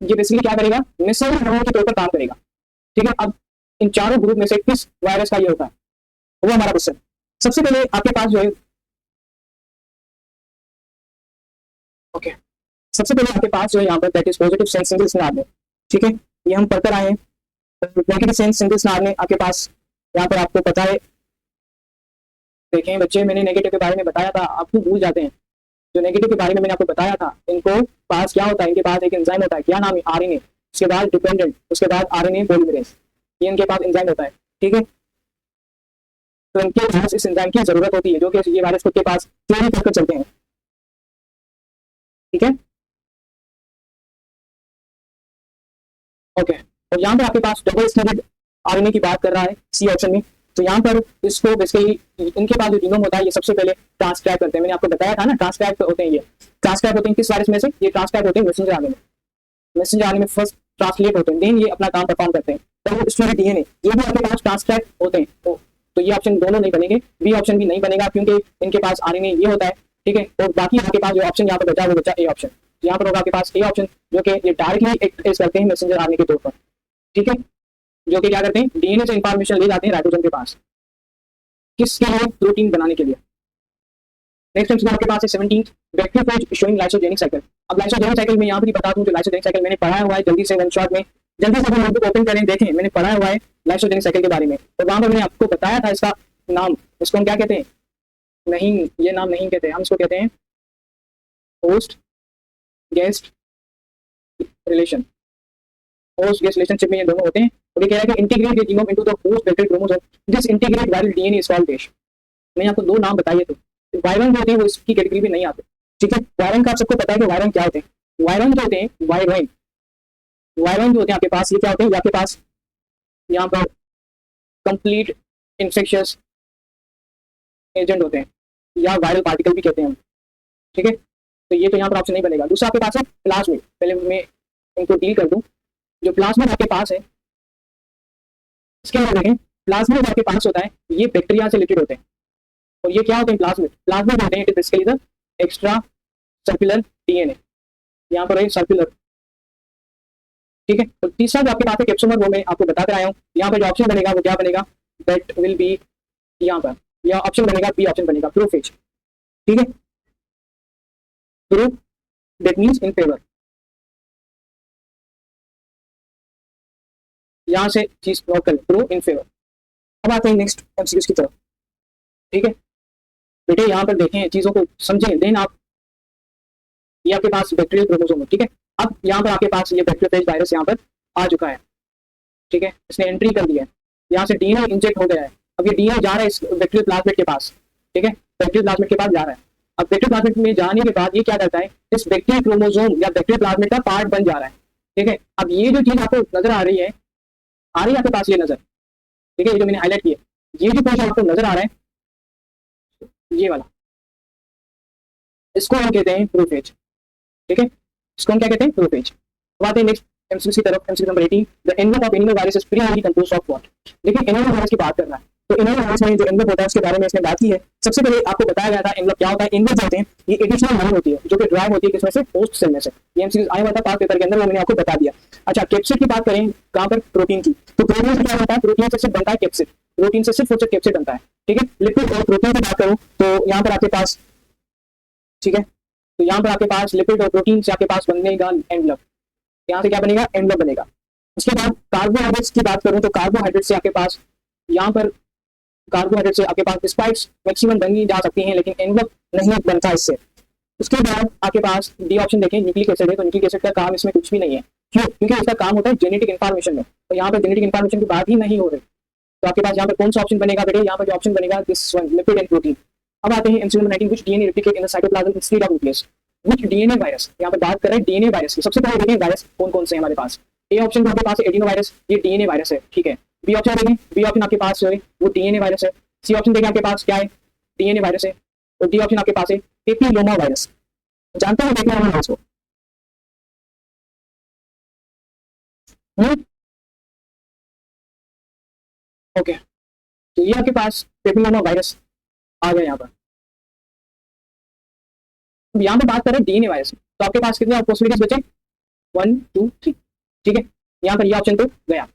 ये बेसिकली क्या करेगा, मैसेंजर आरएनए के तौर पर काम करेगा, ठीक है। अब इन चारों ग्रुप में से किस वायरस का ये होता है, वो हमारा क्वेश्चन। सबसे पहले आपके पास जो है, ओके, सबसे पहले आपके पास जो है यहाँ पर that is positive sense single strand RNA, ठीक है। ये हम पढ़कर आए हैं। Negative sense single strand RNA आपके पास यहाँ पर आपको पता है, देखें बच्चे, मैंने नेगेटिव के बारे में बताया था, आपको भूल जाते हैं। जो नेगेटिव के बारे में मैंने आपको बताया था, इनको पास क्या होता है, इनके पास एक एंजाइम होता है, क्या नाम है, आरएनए, उसके बाद डिपेंडेंट, उसके बाद आरएनए पॉलीमरेज, ये इनके पास एंजाइम होता है, ठीक है। तो इनके पास इस एंजाइम की जरूरत होती है, जो कि ये वायरस के पास चोरी करके चलते हैं, ठीक है, ओके। और यहाँ पर आपके पास डबल स्ट्रैंडेड आरएनए की बात कर रहा है सी ऑप्शन में। तो यहाँ पर इसको बेसिकली इनके पास जो जीनोम होता है, ये सबसे पहले ट्रांसक्राइब करते हैं, मैंने आपको बताया था ना, ट्रांसक्राइब होते हैं, ये ट्रांसक्राइब होते हैं किस वायरस में से, ये ट्रांसक्राइब होते हैं मैसेंजर आरएनए में, मैसेंजर आरएनए में फर्स्ट ट्रांसलेट होते हैं, देन ये अपना काम परफॉर्म करते हैं। तो स्टोरी डीएनए ये भी आपके पास ट्रांसक्राइब होते हैं, तो ये ऑप्शन दोनों नहीं बनेंगे, बी ऑप्शन भी नहीं बनेगा, क्योंकि इनके पास आरएनए ये होता है, ठीक है। और बाकी आपके पास जो ऑप्शन यहाँ पर बचा, वो बचा ए ऑप्शन, यहाँ पर होगा आपके पास ए ऑप्शन, जो कि ये डायरेक्टली एक्ट करते हैं मैसेंजर आरएनए के तौर पर, ठीक है, जो कि क्या करते हैं, डीएनए से इंफॉर्मेशन ले जाते हैं राइबोसोम के पास, किसके लिए, प्रोटीन बनाने के लिए। नेक्स्ट टाइम आपके पास है 17 बैक्टीरियोफेज शोइंग लाइसोजेनिक साइकिल। अब लाइसोजेनिक साइकिल में यहाँ पर बता दूं, जो लाइसोजेनिक साइकिल मैंने पढ़ाया हुआ है, जल्दी से वन शॉट में, जल्दी से नोटबुक ओपन करें, देखें, मैंने पढ़ाया हुआ है लाइसोजेनिक साइकिल के बारे में। तो वहां पर मैंने आपको बताया था इसका नाम, इसको हम क्या कहते हैं, नहीं, ये नाम नहीं कहते, हम इसको कहते हैं host guest relation. Host guest relationship में ये दोनों होते हैं। और ये कह रहा है कि integrate the genome into the host bacterial chromosome, this integrate viral DNA is called dash. मैंने आपको दो नाम बताए थे, वायरन जो होते हैं वो इसकी कैटेगरी में नहीं आते, ठीक है। वायरन का आप सबको पता है कि वायरन क्या होते हैं, वायरन जो होते हैं, वायरन जो होते हैं आपके पास, ये क्या होते हैं, आपके पास यहाँ पर कंप्लीट इन्फेक्शियस एजेंट होते हैं, या वायरल पार्टिकल भी कहते हैं हम, ठीक है। तो ये तो यहाँ पर ऑप्शन नहीं बनेगा। दूसरा आपके पास है प्लाज्मिड, पहले मैं इनको डील कर दूं। जो प्लाज्मिड आपके पास है, इसके अंदर देखें, प्लाज्मिड आपके पास होता है, ये बैक्टीरिया से रिलेटेड होते हैं। और ये क्या होते हैं, प्लाज्मिड होते हैं, it is basically the extra circular DNA, यहाँ पर है सर्कुलर, ठीक है। तो तीसरा जो आपके पास है कैप्सुलर, वो मैं आपको बताते आया हूँ। यहाँ पर जो ऑप्शन बनेगा वो क्या बनेगा, दैट विल बी, यहाँ पर यह ऑप्शन बनेगा, बी ऑप्शन बनेगा, प्रोफेज, ठीक है, pro, that means in favour. यहाँ से चीज नोट करें, प्रो इन फेवर। अब आते हैं नेक्स्ट एमसीक्यूज की तरफ, ठीक है बेटे, यहाँ पर देखें, चीजों को समझें, देन आप, ये आपके पास बैक्टीरियल क्रोमोसोम है, ठीक है। अब यहाँ पर आपके पास ये बैक्टीरियोफेज वायरस यहाँ पर आ चुका है, ठीक है, इसने एंट्री कर दिया है, यहाँ से डीएनए इंजेक्ट हो गया है। अब ये डीएनए जा रहा है इस बैक्टीरियल प्लाज्मिड के पास, ठीक है, बैक्टीरियल प्लाज्मिड के पास जा रहा है। अब बैक्टीरियल प्लाज्मिड में जाने के बाद ये क्या करता है, इस बैक्टीरियल क्रोमोसोम या बैक्टीरियल प्लाज्मिड का पार्ट बन जा रहा है, ठीक है। अब ये जो चीज आपको नजर आ रही है आपके पास, ये नजर, ठीक है, ये जो मैंने हाईलाइट किया, ये जो पोर्शन आपको नजर आ रहा है, ये वाला, इसको हम कहते हैं प्रोफेज, ठीक है, इसको हम क्या कहते हैं, प्रोफेज। बात है नेक्स्ट एमसीक्यू की तरफ, MCQ number 18, the envelope of animal virus is primarily composed of what. देखिए एनिमल वायरस की बात कर रहा है, तो एनिमल वायरस में जो एनवेलप होता है उसके बारे में इसने बात की है। सबसे पहले आपको बताया गया था एनवेलप क्या होता है। एनवेलप होते हैं, ये एडिशनल लाइन होती है जो कि ड्राइव होती है किसमें से, होस्ट सेल में से। ये एमसीक्यू आया हुआ था पास पेपर के अंदर, वो मैंने आपको बता दिया। अच्छा, कैप्सिड की बात करें, कहां पर, प्रोटीन की, तो प्रोटीन से क्या होता है, प्रोटीन से सिर्फ बनता है कैप्सिड, प्रोटीन से सिर्फ कैप्सिड बनता है, ठीक है। लिपिड और प्रोटीन की बात करूं तो यहाँ पर आपके पास, ठीक है, तो यहाँ पर आपके पास लिपिड और प्रोटीन से आपके पास बनेगा एनवेलप, यहाँ से क्या बनेगा, एनवेलप बनेगा। उसके बाद कार्बोहाइड्रेट्स की बात करूं तो कार्बोहाइड्रेट से आपके पास, यहाँ पर कार्बोहाइड्रेट से आपके पास स्पाइक्स मैक्सिमम बनी जा सकती हैं, लेकिन एनवेलप नहीं बनता इससे। उसके बाद आपके पास डी ऑप्शन देखें, न्यूक्लिक एसिड है, तो न्यूक्लिक एसिड का काम इसमें कुछ भी नहीं है, क्यों, क्योंकि इसका काम होता है जेनेटिक इन्फॉर्मेशन में, तो यहाँ पर जेनेटिक इन्फॉर्मेशन की बात ही नहीं हो रही। तो आपके पास यहाँ पर कौन सा ऑप्शन बनेगा बेटे, यहाँ पर जो ऑप्शन बनेगा this one, lipid and protein. अब आते हैं MCQ number 19, which DNA replicate in the cytoplasm instead of nucleus. Which DNA virus, यहाँ पर बात कर रहे हैं डीएनए वायरस की। सबसे पहले देखें वायरस कौन कौन से हैं हमारे पास। ए ऑप्शन आपके पास एडिनो वायरस, ये डीएनए वायरस है, ठीक है। बी ऑप्शन देखें, बी ऑप्शन आपके पास जो है वो डीएनए वायरस है। सी ऑप्शन देखें आपके पास क्या है, डीएनए वायरस है। और डी ऑप्शन आपके पास है पेपिलोमा वायरस। जानते हैं देखना वायरस को, ओके, तो ये आपके पास पेपिलोमा वायरस आ गया यहाँ पर। यहाँ पे बात करें डीएनए वायरस, तो आपके पास कितने पॉसिबिलिटीज बचे, 1 2 3, ठीक है। यहाँ पर ये ऑप्शन तो गया।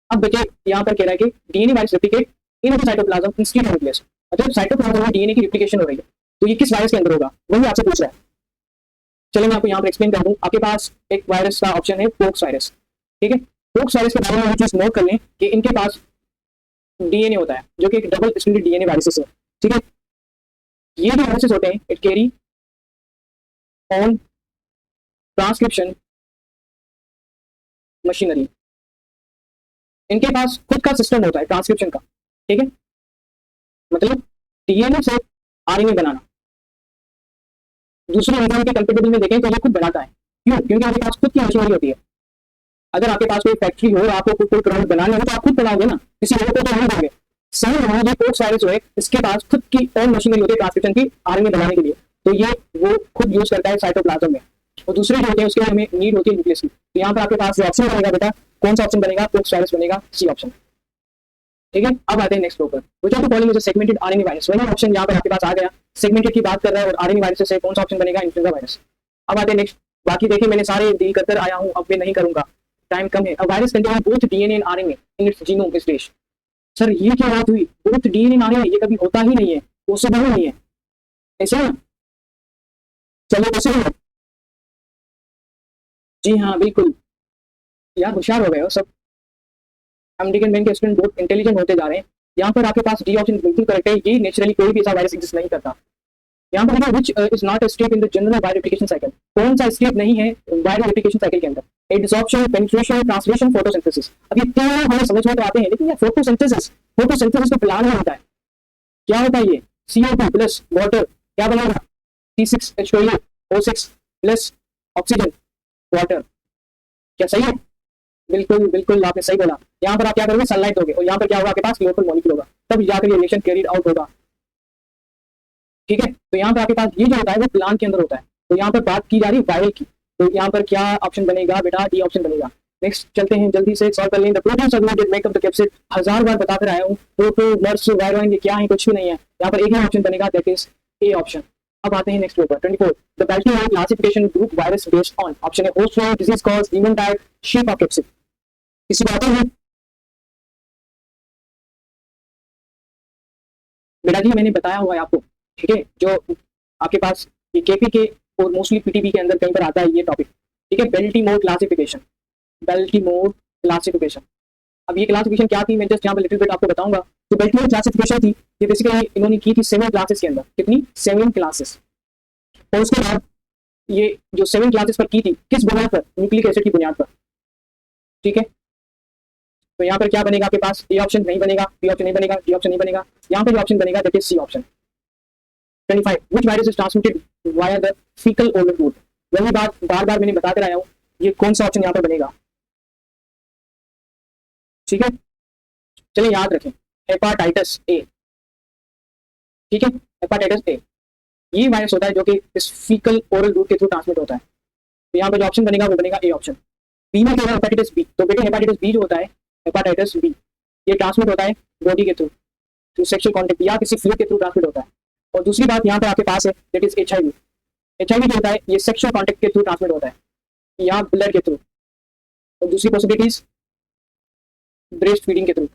अब बचे यहाँ पर कह रहा है कि DNA virus replicate in the cytoplasm instead of nucleus, मतलब साइटोप्लाज्म में डीएनए की रेप्लिकेशन हो रही है, तो ये किस वायरस के अंदर होगा, वही आपसे पूछ रहा है। चलिए मैं आपको यहाँ पर एक्सप्लेन कर दूं। आपके पास एक वायरस का ऑप्शन है पोक्स वायरस, ठीक है। पोक्स वायरस के बारे में चीज नोट कर लें कि इनके पास डीएनए होता है जो कि एक डबल स्ट्रैंडेड डीएनए वायरसेस है, ठीक है। ये जो वायरसेस होते हैं it carry on transcription machinery, इनके पास खुद का सिस्टम होता है ट्रांसक्रिप्शन का, ठीक है। मतलब डीएनए से आरएनए बनाना, दूसरे एंजाइम के कंपेटेबल में देखें तो ये खुद बनाता है, क्यों? क्योंकि आपके पास खुद की मशीनरी होती है। अगर आपके पास कोई फैक्ट्री हो, आपको कोई प्रोडक्ट बनाना है तो आप खुद बनाओगे ना, किसी और को तो नहीं दोगे। सही ये पोस्ट वायरस जो है इसके पास खुद की ओन मशीनरी होती है ट्रांसक्रिप्शन की आरएनए बनाने के लिए, तो ये वो खुद यूज करता है साइटोप्लाज्म में। और दूसरे जो होते हैं उसके हमें नीड होती है न्यूक्लियस की। तो यहाँ पर आपके पास जो ऑप्शन बनेगा बेटा, कौन सा ऑप्शन बनेगा? पोस्ट वायरस बनेगा, सी ऑप्शन, ठीक है। अब आते हैं नेक्स्ट ऊपर, which of the following is a segmented RNA virus. वही ऑप्शन यहाँ पर आपके पास आ गया, सेगमेंटेड की बात कर रहा है और आरएनए वायरस से कौन सा ऑप्शन बनेगा? Influenza virus. अब आते हैं नेक्स्ट, बाकी देखिए मैंने सारे डील करकर आया हूँ, अब मैं नहीं करूंगा, टाइम कम है। A virus containing both DNA and RNA in its genome is देश। सर ये क्या बात हुई? बोथ डीएनए एंड आरएनए, ये कभी होता ही नहीं है, पॉसिबल ही नहीं है, ऐसा ना? चलो पॉसिबल है, जी हाँ बिल्कुल, यार होशियार हो गए हो सब, अमेरिकन बैंक के स्टूडेंट बहुत इंटेलिजेंट होते जा रहे हैं। यहाँ पर आपके पास डी ऑप्शन बिल्कुल करेक्ट है, ये नेचुरली कोई भी ऐसा वायरस एग्जिस्ट नहीं करता। यहाँ पर देखिए which is not a step in the general wire replication cycle, कौन सा स्टेप नहीं है वायर रेप्लिकेशन साइकिल के अंदर? एडिसॉर्प्शन, पेनिट्रेशन, ट्रांसलेशन, फोटोसिंथेसिस। अब ये तीनों हमें समझ में तो आते हैं, लेकिन ये फोटोसिंथेसिस, फोटोसिंथेसिस तो प्लान में होता है। क्या होता है ये? CO2 प्लस वाटर क्या बनेगा? C6H12O6 प्लस ऑक्सीजन वाटर, क्या सही है? बिल्कुल बिल्कुल आपने सही बोला। यहाँ पर आप क्या करोगे? सनलाइट दोगे और यहाँ पर क्या होगा? आपके पास क्लोरोफिल मॉलिक्यूल होगा, तब जाकर ये रिएक्शन कैरिड आउट होगा, ठीक है। तो यहाँ पर आपके पास ये जो होता है वो प्लांट के अंदर होता है। तो यहाँ पर बात की जा रही है वायरल की, तो यहाँ पर क्या ऑप्शन बनेगा बेटा? डी ऑप्शन बनेगा। नेक्स्ट चलते हैं, जल्दी से सॉल्व कर लें। The protein subunit make up the capsid, 1000 बार बताकर आया हूँ, प्रोटो मर्स वायरोइन ये क्या है? कुछ भी नहीं है, यहाँ पर एक ही ऑप्शन बनेगा, दैट इज ए ऑप्शन। अब आते हैं next paper 24, the Baltimore classification group virus based on, option है host form, disease cause, human type, shape of capsid. किसी बात है बेटा जी, मैंने बताया हुआ है आपको, ठीक है। जो आपके पास ये केपी के और मोस्टली पीटीबी के अंदर कहीं पर आता है ये टॉपिक, ठीक है। बेल्टीमोर क्लासिफिकेशन, बेल्टीमोर क्लासिफिकेशन। अब ये क्लासिफिकेशन क्या थी, मैं जस्ट यहाँ पर लिटिल बिट आपको बताऊंगा। जो बेल्टीमोर क्लासिफिकेशन थी ये बेसिकली इन्होंने की थी 7 क्लासेस के अंदर, कितनी? 7 क्लासेस। और उसके बाद ये जो 7 क्लासेस पर की थी, किस बुनियाद पर? न्यूक्लिक एसिड की बुनियाद पर, ठीक है। तो यहाँ पर क्या बनेगा आपके पास? ए ऑप्शन नहीं बनेगा, बी ऑप्शन नहीं बनेगा, डी ऑप्शन नहीं बनेगा, यहाँ पर जो ऑप्शन बनेगा that is C option. 25, which virus is transmitted via the fecal oral route. वही बात बार बार मैंने बताकर आया हूँ, ये कौन सा ऑप्शन यहाँ पर बनेगा, ठीक है। चलिए याद रखें, हेपाटाइटिस ए, ठीक है, हेपाटाइटिस ए ये वायरस होता है जो कि इस फीकल ओरल रूट के थ्रू ट्रांसमिट होता है। तो यहाँ पर जो ऑप्शन बनेगा वो बनेगा ए ऑप्शन। बी में क्या है? Hepatitis B. तो बेटे हेपाटाइटिस बी जो होता है, हेपाटाइटिस बी, ये ट्रांसमिट होता है बॉडी के थ्रू, थ्रू सेक्सुअल कॉन्टेक्ट या किसी फ्लूइड के थ्रू ट्रांसमिट होता है। और दूसरी बात यहाँ पे आपके पास है दैट इज HIV। HIV जो होता है ये सेक्सुअल कॉन्टेक्ट के थ्रू ट्रांसमिट होता है या ब्लड के थ्रू। और दूसरी पॉसिबिलिटीज ब्रेस्ट फीडिंग के थ्रू।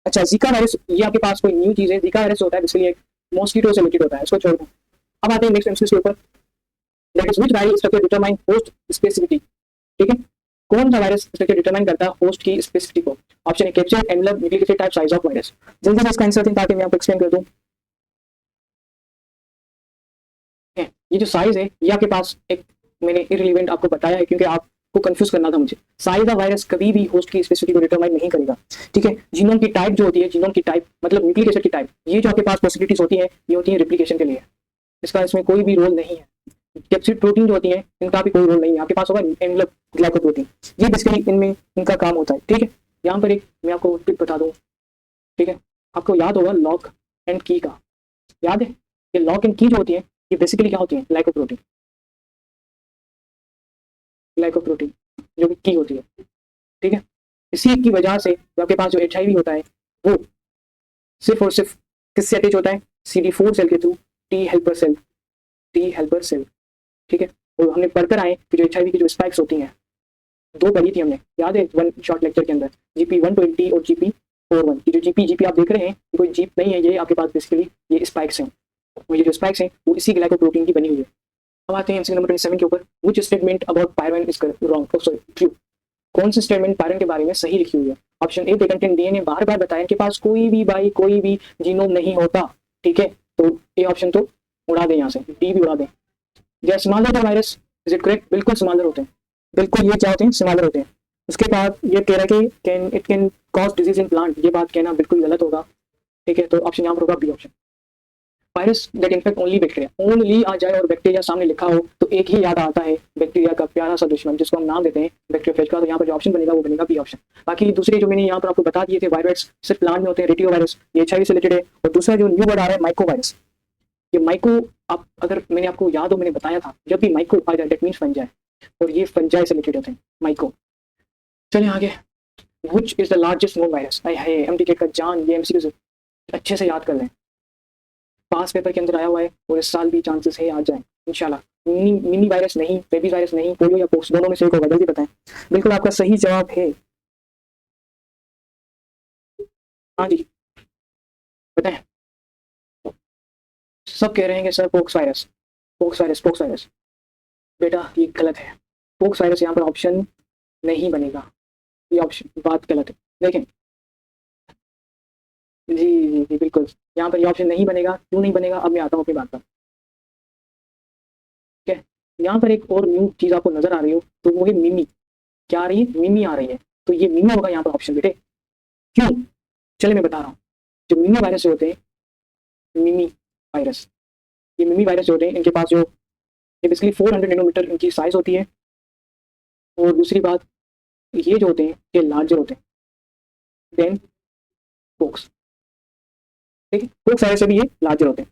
अच्छा, जीका वायरस ये आपके पास कोई न्यू चीज है, जीका वायरस होता है बेसिकली एक मॉस्किटो से रिलेटेड होता है, इसको छोड़ दो। अब आते हैं नेक्स्ट एमसीक्यू के ऊपर, that is which virus structure determine host specificity, ठीक है। कौन सा वायरस स्ट्रक्चर डिटरमाइन करता है होस्ट की स्पेसिफिसिटी को? ऑप्शन है capsid, envelope, nucleic acid type, size of virus. जल्दी से इसका आंसर दें ताकि मैं आपको एक्सप्लेन कर दूं। ये जो साइज है ये आपके पास एक मैंने इररिलेवेंट आपको बताया है क्योंकि आपको कंफ्यूज करना था मुझे। साइज ऑफ वायरस कभी भी होस्ट की स्पेसिफिसिटी को डिटरमाइन नहीं करेगा, ठीक है। जीनोम की टाइप जो होती है, जीनोम की टाइप मतलब न्यूक्लिक एसिड की टाइप, ये जो आपके पास पॉसिबिलिटीज होती है ये होती है रेप्लिकेशन के लिए, इसका इसमें कोई भी रोल नहीं है। कैप्सिड प्रोटीन जो होती है इनका भी कोई रोल नहीं है, आपके पास होगा एनवेलप ग्लाइकोप्रोटीन, ये बेसिकली इनमें इनका काम होता है, ठीक है। यहाँ पर एक मैं आपको टिप बता दूँ, ठीक है। आपको याद होगा लॉक एंड की का, याद है? ये लॉक एंड की जो होती है ये बेसिकली क्या होती है? ग्लाइकोप्रोटीन, ग्लाइकोप्रोटीन जो कि की होती है, ठीक है। इसी की वजह से जो आपके पास जो HIV होता है वो सिर्फ और सिर्फ किससे अटैच होता है? CD4 सेल के थ्रू, T helper cell, T helper cell, ठीक है। और हमने पढ़कर आए कि जो HIV की जो स्पाइक्स होती हैं, 2 पढ़ी थी हमने, याद है? 1 शॉर्ट लेक्चर के अंदर, GP120 और GP41। ये जो GP आप देख रहे हैं कोई जीप नहीं है, ये आपके पास बेसिकली ये स्पाइक्स हैं, और ये जो स्पाइक्स हैं वो इसी ग्लाइकोप्रोटीन की बनी हुई है। अब आते हैं एमसीक्यू नंबर 27 के ऊपर, which statement about pyrvane is wrong, sorry true. कौन सी स्टेटमेंट पैरंट के बारे में सही लिखी हुई है? Option A, they contain DNA, बार बार बताया इनके पास कोई भी जीनोम नहीं होता, ठीक है, तो ए ऑप्शन तो उड़ा दें यहाँ से, डी भी उड़ा दें। They are smaller the virus, is it correct? बिल्कुल स्मॉलर होते हैं, बिल्कुल ये क्या होते हैं, स्मॉलर होते हैं। उसके बाद ये कह रहा है कि it can cause disease in plant, ये बात कहना बिल्कुल गलत होगा, ठीक है, तो ऑप्शन यहाँ पर होगा B option. Virus that infect only bacteria, only आ जाए और बैक्टीरिया सामने लिखा हो तो एक ही याद आता है, बैक्टीरिया का प्यारा सा दुश्मन जिसको हम नाम देते हैं बैक्टीरियोफेज का, तो यहाँ पर जो ऑप्शन बनेगा वो बनेगा बी ऑप्शन। बाकी दूसरे जो मैंने यहाँ पर आपको बता दिए थे वायरस सिर्फ प्लांट में होते हैं, रेटियो वायरस ये एचआईवी से रिलेटेड है, और दूसरा जो न्यू वर्ड आ रहा है माइको वायरस, ये माइको, आप अगर मैंने आपको याद हो मैंने बताया था जब भी माइको आ जाए दैट मीन्स फंजाई, और ये फंजाई से रिलेटेड होते हैं माइको। चलिए आगे, which is the largest known virus? MDK का जान, ये एमसीक्यू अच्छे से याद कर लें, पास पेपर के अंदर आया हुआ है और इस साल भी चांसेस है आ जाए इंशाल्लाह। मिनी वायरस नहीं, बेबी वायरस नहीं, पोलियो या पोक्स, दोनों में से एक होगा, जल्दी बताएं। बिल्कुल आपका सही जवाब है, हाँ जी बताएं। सब कह रहे हैं कि sir pox virus, pox virus, pox virus, बेटा ये गलत है, पोक्स वायरस यहाँ पर ऑप्शन नहीं बनेगा, ये ऑप्शन बात गलत है, देखें जी जी जी बिल्कुल, यहाँ पर ये ऑप्शन नहीं बनेगा, क्यों नहीं बनेगा अब मैं आता हूँ अपनी बात पर, ठीक है। यहाँ पर एक और न्यू चीज़ आपको नजर आ रही हो तो वो है मिमी, क्या आ रही है, मिमी आ रही है, तो ये मिमी होगा यहाँ पर ऑप्शन बेटे, क्यों? चलिए मैं बता रहा हूँ, जो मिमी वायरस होते हैं, मिमी वायरस, ये मिमी वायरस होते हैं, इनके पास जो ये बेसिकली 400 नैनोमीटर इनकी साइज होती है, और दूसरी बात ये जो होते हैं ये लार्जर होते हैं देन पोक्स, ठीक है, पोक्स वायरस से भी ये लार्जर होते हैं।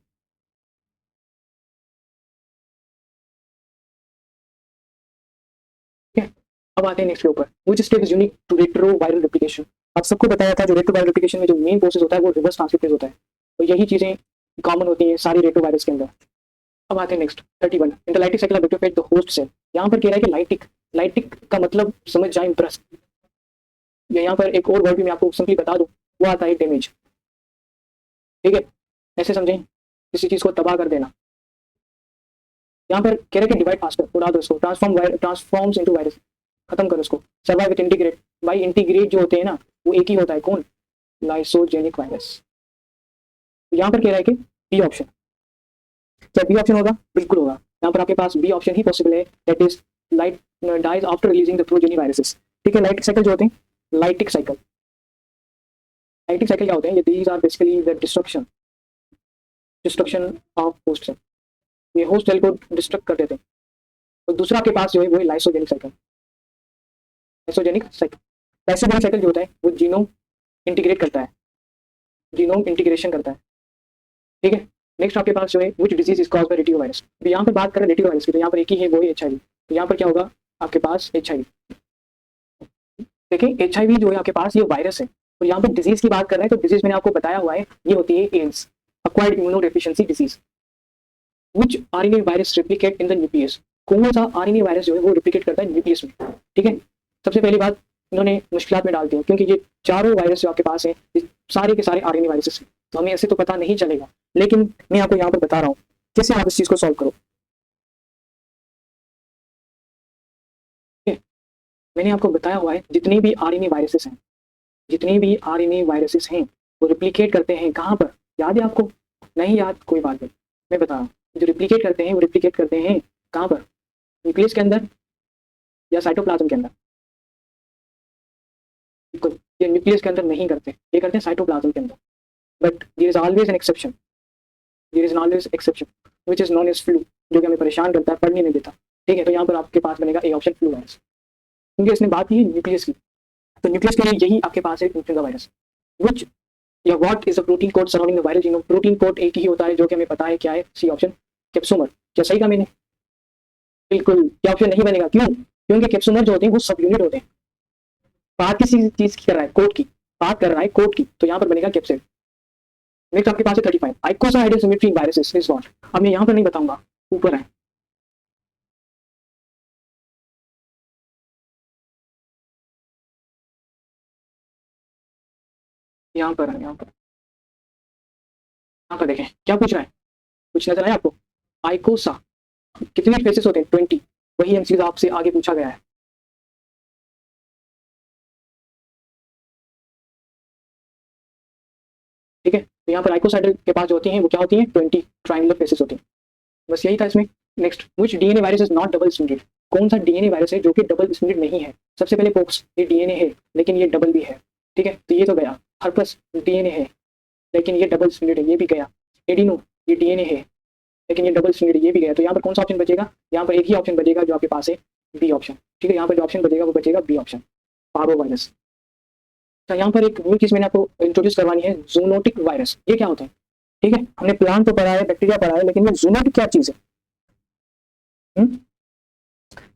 ठीक है, अब आते हैं नेक्स्ट के ऊपर, which step is unique to retroviral replication. आप सबको बताया था जो रेट्रोवायरल रेप्लिकेशन में जो मेन प्रोसेस होता है वो रिवर्स ट्रांसक्रिप्टेज होता है, तो यही चीजें कॉमन होती हैं सारी रेट्रोवायरस के अंदर। अब आते हैं next 31, in the lytic cycle of bacteriophage the host cell, यहाँ पर कह रहा है कि लाइटिक, लाइटिक का मतलब समझ जाए इंप्रेस, या यहाँ पर एक और वर्ड भी मैं आपको सिंपली बता दूं, वो आता है डैमेज, ठीक है, ऐसे समझें किसी चीज को तबाह कर देना। यहाँ पर कह रहे हैं कि डिवाइड फास्टर, उड़ा दो इसको, ट्रांसफॉर्म्स इनटू वायरस, खत्म करो इसको, सर्वाइव विद इंटीग्रेट, भाई इंटीग्रेट जो होते हैं ना वो एक ही होता है, कौन? Lysogenic virus. तो यहाँ पर कह रहा है कि बी ऑप्शन, क्या बी ऑप्शन होगा? बिल्कुल होगा, यहाँ पर आपके पास बी ऑप्शन ही पॉसिबल है, that is light dies after releasing the progeny viruses, ठीक है। लाइटिक साइकिल जो होते हैं, लाइटिक साइकिल, लाइटिक साइकिल क्या होते हैं, ये these are basically the destruction, destruction of host cell, ये होस्ट सेल को डिस्ट्रक्ट कर देते हैं। और दूसरा आपके पास जो है वो है lysogenic cycle, lysogenic cycle, lysogenic cycle जो होता है वो जीनोम इंटीग्रेट करता है, जीनोम इंटीग्रेशन करता है, ठीक है। नेक्स्ट आपके पास जो है which disease is caused by ratio virus, तो यहाँ पर बात करें रेटियो वायरस की, तो यहाँ पर एक ही है वो है एचआईवी, तो यहाँ पर क्या होगा आपके पास एचआईवी, देखिए एचआईवी जो है आपके पास ये वायरस है, और यहाँ पर डिजीज की बात कर रहे हैं तो डिजीज मैंने आपको बताया हुआ है ये होती है AIDS, acquired immunodeficiency disease. Which RNA virus replicate in the nucleus, कौन सा आरएनए वायरस जो है वो रेप्लिकेट करता है न्यूक्लियस में, ठीक है। सबसे पहली बात इन्होंने मुश्किलात में डाल दिया क्योंकि ये चारों वायरस जो आपके पास हैं सारे के सारे आरएनए वायरसेस हैं, तो हमें ऐसे तो पता नहीं चलेगा, लेकिन मैं आपको यहाँ पर बता रहा हूँ कैसे आप इस चीज को सॉल्व करो, ठीक है। मैंने आपको बताया हुआ है जितने भी आरएनए वायरसेस हैं, जितने भी आरएनए वायरसेस हैं वो रिप्लिकेट करते हैं कहाँ पर, याद है आपको? नहीं याद, कोई बात नहीं, मैं बता रहा हूँ, जो रिप्लिकेट करते हैं वो रिप्लिकेट करते हैं कहाँ पर, न्यूक्लियस के अंदर या साइटोप्लाज्म के अंदर? बिल्कुल, ये न्यूक्लियस के अंदर नहीं करते, ये करते हैं साइटोप्लाज्म के अंदर, but there is always an exception, there is always exception which is known as flu, जो कि हमें परेशान करता है, पढ़ने नहीं देता, ठीक है। तो यहाँ पर आपके पास बनेगा ए ऑप्शन, फ्लू वायरस, क्योंकि इसने बात की है न्यूक्लियस की, तो न्यूक्लियस के लिए यही आपके पास है इन्फ्लुएंजा वायरस। व्हिच या what is the protein code surrounding the viral genome, protein code एक ही होता है जो कि हमें पता है क्या है, सी ऑप्शन कैप्सोमर, क्या सही कहा मैंने? बिल्कुल, क्या ऑप्शन नहीं बनेगा, क्यों? क्योंकि कैप्सोमर जो होते हैं वो सब यूनिट होते हैं, बात किसी चीज की कर रहा है, कोड की बात कर रहा है, कोड की, तो यहाँ पर बनेगा कैप्सिड। नेक्स्ट आपके पास है 35, आइकोसाइडल सिमेट्री वायरसेस इज व्हाट, अब मैं यहाँ पर नहीं बताऊंगा, ऊपर है, यहाँ पर है, यहाँ पर देखें क्या पूछ रहा है, कुछ नजर आया आपको? आइकोसा कितने फेसेस होते हैं? 20, वही एमसीक्यू आपसे आगे पूछा गया है, ठीक है, तो यहाँ पर आइकोसाइडल के पास जो होती हैं वो क्या होती हैं, 20 ट्रायंगुलर फेसेस होती हैं। बस यही था इसमें। Next, which DNA virus is not double stranded, कौन सा डीएनए वायरस है जो कि डबल स्ट्रैंडेड नहीं है। सबसे पहले पोक्स, ये डीएनए है लेकिन ये डबल भी है, ठीक है, तो ये तो गया। हर्पस डीएनए है लेकिन ये डबल स्ट्रैंडेड है, ये भी गया। एडिनो ये डीएनए है लेकिन ये डबल स्ट्रैंडेड, ये भी गया। तो यहाँ पर कौन सा ऑप्शन बचेगा, यहाँ पर एक ही ऑप्शन बचेगा जो आपके पास है, बी ऑप्शन। ठीक है, यहाँ पर जो ऑप्शन बचेगा वो बचेगा बी ऑप्शन, पारो वायरस। तो यहाँ पर एक न्यू चीज मैंने आपको इंट्रोड्यूस करवानी है, जूनोटिक वायरस। ये क्या होता है, ठीक है, हमने प्लांट तो पढ़ा है, बैक्टीरिया पढ़ा है, लेकिन ये जूनोटिक क्या चीज है।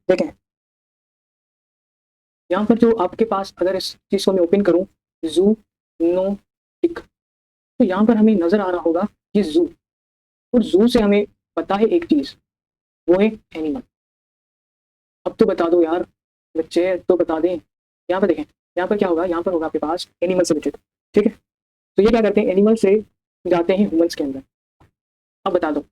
देखें यहाँ पर जो आपके पास, अगर इस चीज को मैं ओपन करूं, जूनोटिक, तो यहाँ पर हमें नजर आ रहा होगा ये जू, और जू से हमें पता है एक चीज, वो है एनिमल। अब तो बता दो यार बच्चे, तो बता दें। यहाँ पर देखें, यहाँ पर क्या होगा, यहाँ पर होगा आपके पास एनिमल से रिलेटेड। ठीक है, तो ये क्या करते हैं, एनिमल से जाते हैं ह्यूमंस के अंदर। अब बता दो,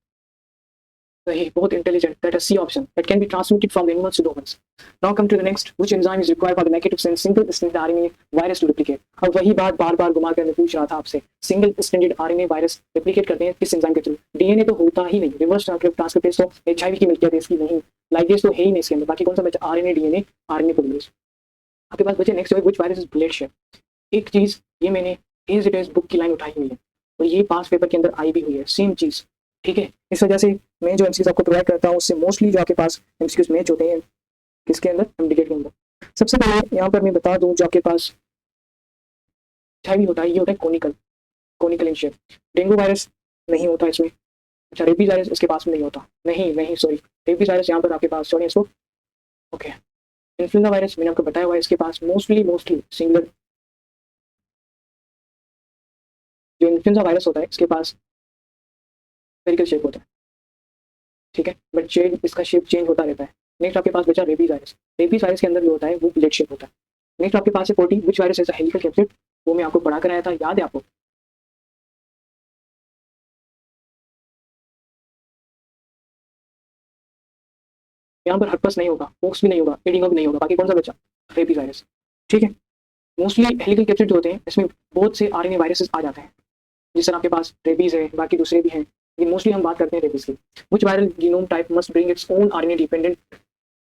सही, बहुत intelligent, that is C option, that can be transmitted from the animals to the humans. Now come to the next, which enzyme is required for the negative sense single stranded RNA virus to replicate. अब वही बात बार बार घुमा कर मैं पूछ रहा था आपसे, single stranded RNA virus replicate करते हैं किस एंजाइम के थ्रू। डीएनए तो होता ही नहीं, रिवर्स ट्रांसक्रिप्टेज तो एचआईवी की मिल्कियत है इसकी नहीं, लाइगेज तो है ही नहीं इसके अंदर। बाकी कौन सा बचा, आरएनए डीएनए आरएनए पॉलीमरेज। आपके पास बचे next, which virus is blade shape. एक चीज ये मैंने एज इट इज बुक की लाइन उठाई हुई है, और ये पास पेपर के अंदर आई भी हुई है, सेम चीज। ठीक है, इस वजह से मैं जो एमसीक्यूज आपको प्रोवाइड करता हूँ उससे मोस्टली जो आपके पास एमसीक्यूज मैच होते हैं किसके अंदर, एमडीकेट के अंदर। सबसे पहले यहाँ पर मैं बता दूं, जो आपके पास भी होता है, ये होता है conical, conical in shape. Dengue virus नहीं होता इसमें। अच्छा, रेबीज वायरस इसके पास में नहीं होता, नहीं नहीं सॉरी, रेबीज वायरस यहाँ पर आपके पास, सॉरी इसको, ओके। इन्फ्लुएंजा वायरस मैंने आपको बताया हुआ है, इसके पास मोस्टली सिंगुलर, जो इन्फ्लुएंजा वायरस होता है इसके पास स्फेरिकल शेप होता है। ठीक है, बट चेंज, इसका शेप चेंज होता रहता है। नेक्स्ट आपके पास बचा रेबीज वायरस। रेबीज वायरस के अंदर जो होता है वो ब्लेड शेप होता है। नेक्स्ट आपके पास है protein, which virus is a helical capsid, वो मैं आपको पढ़ा कर आया था, याद है आपको। यहाँ पर हर्पस नहीं होगा, पोक्स भी नहीं होगा, एडिंगो भी नहीं होगा, बाकी कौन सा बचा, रेबीज वायरस। ठीक है, मोस्टली हेलिकल कैप्सिड जो होते हैं इसमें बहुत से आरएनए वायरसेस आ जाते हैं, जिस तरह आपके पास रेबीज है, बाकी दूसरे भी हैं, लेकिन मोस्टली हम बात करते हैं रेबीज की। Which viral genome type must bring its own RNA dependent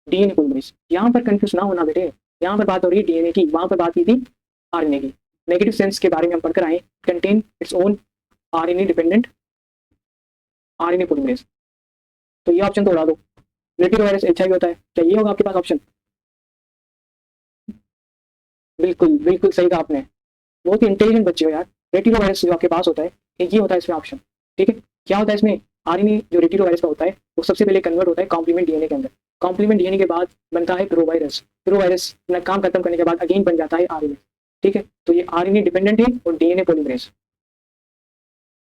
DNA polymerase. यहाँ पर कंफ्यूज ना होना बेटे, यहाँ पर बात हो रही है डीएनए की, वहां पर बात की थी आरएनए की। नेगेटिव सेंस के बारे में हम पढ़कर आए, contain it's own RNA dependent RNA polymerase. तो ये ऑप्शन तो उड़ा दो, रेटिनो वायरस एचआईवी होता है, क्या ये होगा आपके पास ऑप्शन। बिल्कुल बिल्कुल सही कहा आपने, बहुत ही इंटेलिजेंट बच्चे हो यार। रेटिनो वायरस जो आपके पास होता है, ये होता है इसमें ऑप्शन। ठीक है, क्या होता है इसमें, आरएनए जो रेटिनो वायरस का होता है वो सबसे पहले कन्वर्ट होता है कॉम्प्लीमेंट डीएनए के अंदर। कॉम्प्लीमेंट डीएनए के बाद बनता है प्रोवायरस, प्रोवायरस अपना काम खत्म करने के बाद अगेन बन जाता है आरएनए। ठीक है, तो ये आरएनए डिपेंडेंट है और DNA polymerase.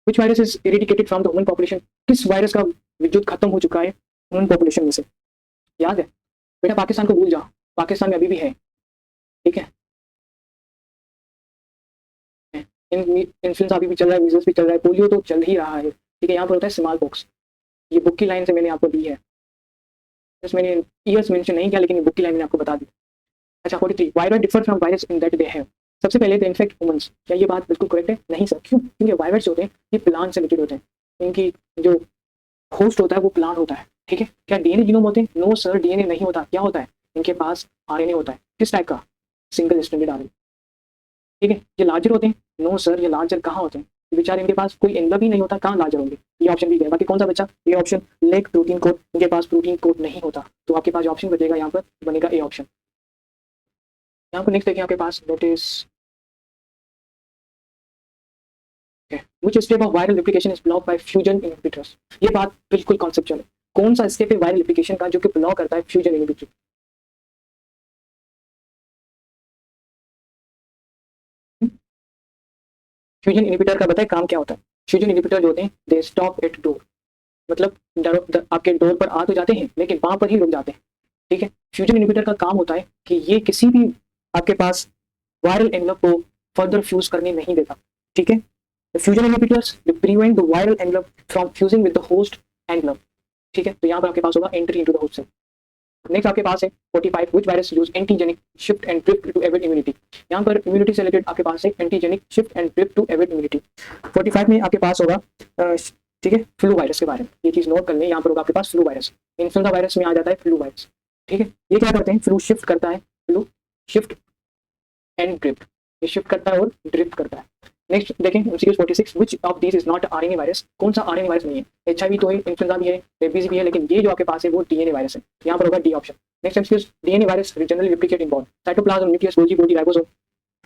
Which virus is eradicated from the human population, किस वायरस का विद्युत खत्म हो चुका है ह्यूमन पॉपुलेशन में से, याद है बेटा। पाकिस्तान को भूल जाओ, पाकिस्तान में अभी भी है। ठीक है, इन्फ्लुएंजा अभी भी चल रहा है, मीजल्स भी चल रहा है, पोलियो तो चल ही रहा है। ठीक है, यहाँ पर होता है स्मॉल पॉक्स, ये बुक की लाइन से मैंने आपको दी है, बस मैंने ईयर्स मेंशन नहीं किया, लेकिन बुक की लाइन मैंने आपको बता दी। अच्छा, 43, virus differ from virus in that they have. सबसे पहले द इन्फेक्ट ह्यूमंस, क्या ये बात बिल्कुल करेक्ट है, नहीं सर, क्यों, क्योंकि वायरस जो होते हैं ये प्लांट से रिलेटेड होते हैं, इनकी जो होस्ट होता है वो प्लांट होता है। ठीक है, क्या डीएनए जीनोम होते हैं, नो सर, डीएनए नहीं होता, क्या होता है इनके पास, आरएनए होता है, किस टाइप का, सिंगल स्ट्रैंडेड आरएनए। ठीक है, ये लार्जर होते हैं, नो सर, ये लार्जर कहाँ होते हैं, बेचारे इनके पास कोई एंगल भी नहीं होता, कहाँ लार्जर होंगे, ये ऑप्शन भी गया। बाकी कौन सा बचा, ये ऑप्शन, लेग प्रोटीन कोड, इनके पास प्रोटीन कोड नहीं होता, तो आपके पास ऑप्शन बचेगा यहाँ पर, बनेगा ए ऑप्शन। यहाँ पर नेक्स्ट देखिए आपके पास, that is which step of viral replication is block by fusion inhibitors. ये बात बिल्कुल कॉन्सेप्चुअल है, कौन सा स्टेप है वायरल रेप्लिकेशन का जो कि ब्लॉक करता है फ्यूजन इनहिबिटर। फ्यूजन इनहिबिटर का बताए काम क्या होता है। फ्यूजन इनहिबिटर जो होते हैं दे स्टॉप एट डोर, मतलब आपके डोर पर आ तो जाते हैं लेकिन वहां पर ही रुक जाते हैं। ठीक है, फ्यूजन इनहिबिटर का काम होता है कि ये किसी भी आपके पास वायरल एनवेलप को फर्दर फ्यूज करने नहीं देता। ठीक है, fusion inhibitors prevent the viral envelope from fusing with the host envelope. ठीक है, तो यहाँ पर आपके पास होगा entry into the host cell. Next आपके पास है 45 which virus use antigenic shift and drift to avoid immunity. यहाँ पर इम्यूनिटी से रिलेटेड आपके पास है antigenic shift and drift to avoid immunity. 45 में आपके पास होगा ठीक है फ्लू वायरस के बारे में, ये चीज नोट कर लें। यहाँ पर होगा आपके पास फ्लू वायरस, इन्फ्लुएंजा वायरस में आ जाता है फ्लू वायरस। ठीक है, ये क्या करते हैं, फ्लू शिफ्ट करता है, फ्लू शिफ्ट एंड ड्रिफ्ट, ये शिफ्ट करता है और ड्रिफ्ट करता है। नेक्स्ट देखें MCQ 46 which of this is not RNA virus, कौन सा आरएनए वायरस नहीं है। HIV तो है, इन्फ्लुएंजा भी है, रेबीज भी है, लेकिन ये जो आपके पास है वो डीएनए वायरस है। यहाँ पर होगा D option. Next MCQ DNA virus generally replicate in body, cytoplasm, nucleus, Golgi body, ribosome.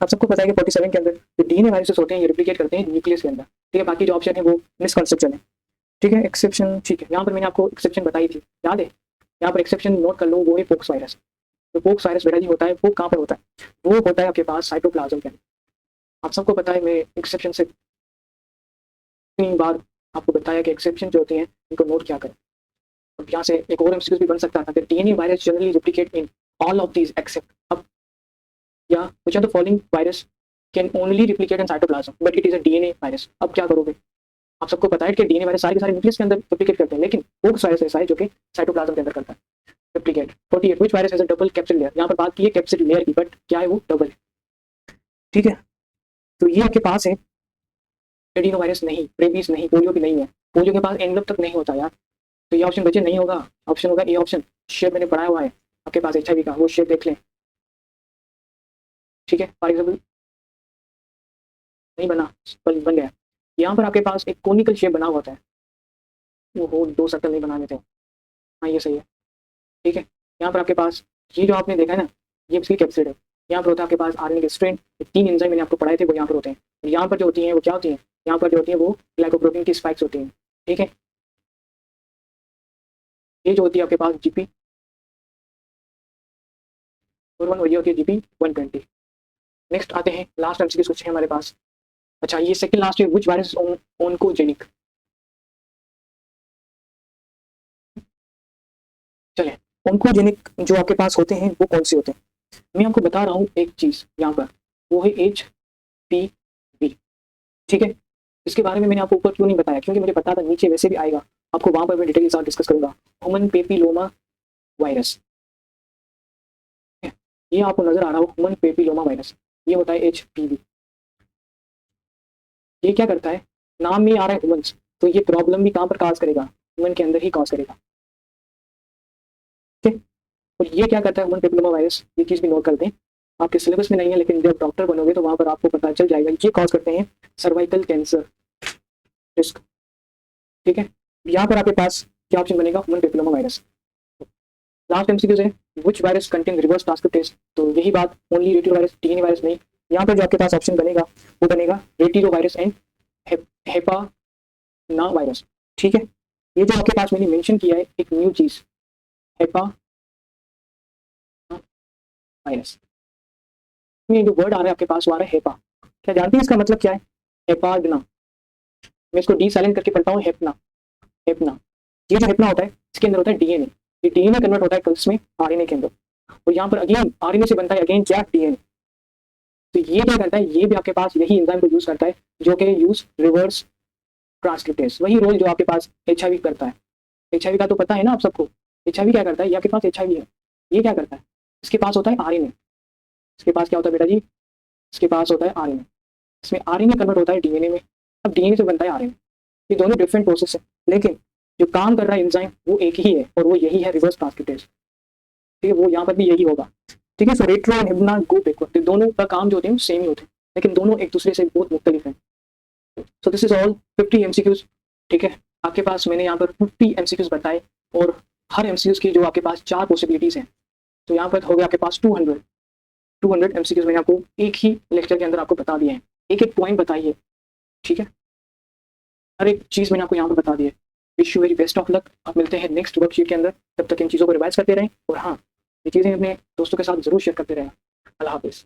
आप सबको पता है कि 47 के अंदर जो डीएनए वायरसेस होते हैं ये रेप्लिकेट करते हैं न्यूक्लियस के अंदर। ठीक है, बाकी जो ऑप्शन है वो मिसकंसेप्शन है। ठीक है, एक्सेप्शन ठीक है, यहाँ पर मैंने आपको एक्सेप्शन बताई थी, याद है। यहाँ पर एक्सेप्शन नोट कर लो, वो है पोक्स वायरस। तो पोक्स वायरस बेटा जी होता है, वो कहाँ पर होता है, वो होता है आपके पास साइटोप्लाज्म के अंदर। आप सबको पता है, मैं एक्सेप्शन से 3 बार आपको बताया कि एक्सेप्शन जो होते हैं इनको नोट क्या करें। अब यहाँ से एक और MCQ भी बन सकता था कि DNA virus generally replicate in all of these except, अब या which are the following virus can only replicate in cytoplasm but it is a DNA virus. अब क्या करोगे, आप सबको पता है कि डीएनए वायरस सारे के सारे न्यूक्लियस के अंदर रेप्लिकेट करते हैं, लेकिन पोक्स वायरस ऐसा है जो कि साइटोप्लाज्म के अंदर करता है replicate. 48 which virus has a double capsid layer, यहाँ पर बात की है कैप्सिड लेयर की, बट क्या है वो डबल है। ठीक है, तो ये आपके पास है एडिनो वायरस नहीं, रेबीज नहीं, पोलियो भी नहीं है, पोलियो के पास एनवेलप तक नहीं होता यार। तो ये ऑप्शन बचे नहीं होगा, ऑप्शन होगा ए ऑप्शन। शेप मैंने पढ़ाया हुआ है आपके पास HIV का, वो शेप देख लें। ठीक है, फॉर एग्जाम्पल नहीं बना, बन गया। यहाँ पर आपके पास एक कोनिकल शेप बना हुआ होता है, वो 2 सर्कल नहीं बनाने थे। हाँ ये सही है। ठीक है, यहाँ पर आपके पास ये जो आपने देखा है ना, ये इसकी कैप्सिड है। यहाँ पर होता है आपके पास RNA के स्ट्रैंड, 3 एंजाइम मैंने आपको पढ़ाए थे वो यहाँ पर होते हैं। और यहाँ पर जो होती हैं वो क्या होती हैं, यहाँ पर जो होती है वो ग्लाइकोप्रोटीन की स्पाइक्स होती हैं। ठीक है, ये जो होती है आपके पास GP 41 और ये होती है GP 120। नेक्स्ट आते हैं लास्ट MCQ कुछ है हमारे पास। अच्छा, ये सेकंड लास्ट है, व्हिच वायरस ओनकोजेनिक। चलिए, ओनकोजेनिक जो आपके पास होते हैं वो कौन से होते हैं, मैं आपको बता रहा हूँ एक चीज यहाँ पर, वो है HPV। ठीक है, इसके बारे में मैंने आपको ऊपर क्यों नहीं बताया, क्योंकि मुझे पता था नीचे वैसे भी आएगा, आपको वहां पर मैं डिटेल के साथ डिस्कस करूंगा। ह्यूमन पेपिलोमा वायरस, ये आपको नजर आ रहा हो, ह्यूमन पेपिलोमा वायरस, ये होता है HPV। ये क्या करता है, नाम में आ रहा है ह्यूमंस, तो ये प्रॉब्लम भी कहाँ पर काज करेगा, ह्यूमन के अंदर ही कॉज करेगा। ठीक है, और ये क्या करता है ह्यूमन पेपिलोमा वायरस, ये चीज भी नोट करते हैं, आपके सिलेबस में नहीं है लेकिन जब डॉक्टर बनोगे तो वहां पर आपको पता चल जाएगा। ये कॉज करते हैं सर्वाइकल कैंसर रिस्क। ठीक है, यहाँ पर आपके पास क्या ऑप्शन बनेगा, human papilloma virus. Last MCQ है which virus contain reverse transcriptase, तो यही बात, only Retiro virus, DNA virus नहीं। यहाँ पर जो आपके पास ऑप्शन बनेगा वो बनेगा रेटिरो वायरस एंड हेपाना वायरस। ठीक है, ये जो आपके पास मैंने मेंशन किया है एक न्यू चीज, हेपा वायरस, में जो वर्ड आ रहा है आपके पास वो आ रहा है हेपा। क्या जानते हैं इसका मतलब क्या है, हेपाडना। मैं इसको डी साइलेंट करके पढ़ता हूँ, हेपना। हेपना, ये जो हेपना होता है इसके अंदर होता है डीएनए, ये डीएनए कन्वर्ट होता है कल्स में आरएनए के अंदर, और यहाँ पर अगेन आरएनए से बनता है अगेन क्या, डीएनए। तो ये क्या करता है, ये भी आपके पास यही एंजाइम को यूज करता है जो कि यूज रिवर्स ट्रांसक्रिप्टेज, वही रोल जो आपके पास HIV करता है। HIV का तो पता है ना आप सबको, HIV क्या करता है, ये आपके पास HIV है, ये क्या करता है, इसके पास होता है RNA, इसके पास क्या होता है बेटा जी, इसके पास होता है RNA, इसमें RNA कन्वर्ट होता है डीएनए में, अब डीएनए से बनता है RNA। ये दोनों डिफरेंट प्रोसेस है, लेकिन जो काम कर रहा है एंजाइम वो एक ही है, और वो यही है रिवर्स ट्रांसक्रिप्टेज। ठीक है, वो यहाँ पर भी यही होगा। ठीक है, सो रेट्रो एंड हिबना गो बैकवर्ड, दोनों का काम जो होते हैं सेम ही होते हैं, लेकिन दोनों एक दूसरे से बहुत मुख्तलिफ हैं। So this is all 50 MCQs। ठीक है, आपके पास मैंने यहाँ पर 50 MCQs बताए, और हर MCQs की जो आपके पास 4 पॉसिबिलिटीज हैं, तो यहाँ पर हो गया आपके पास 200 MCQs मैंने आपको एक ही लेक्चर के अंदर आपको बता दिए हैं, एक एक पॉइंट बताइए। ठीक है, हर एक चीज़ मैंने आपको यहाँ पर बता दी है। Wish you very best of luck, आप मिलते हैं नेक्स्ट वर्कशीट के अंदर, तब तक इन चीज़ों को रिवाइज करते रहें, और हाँ ये चीज़ें अपने दोस्तों के साथ जरूर शेयर करते रहें। अल्लाह हाफिज़।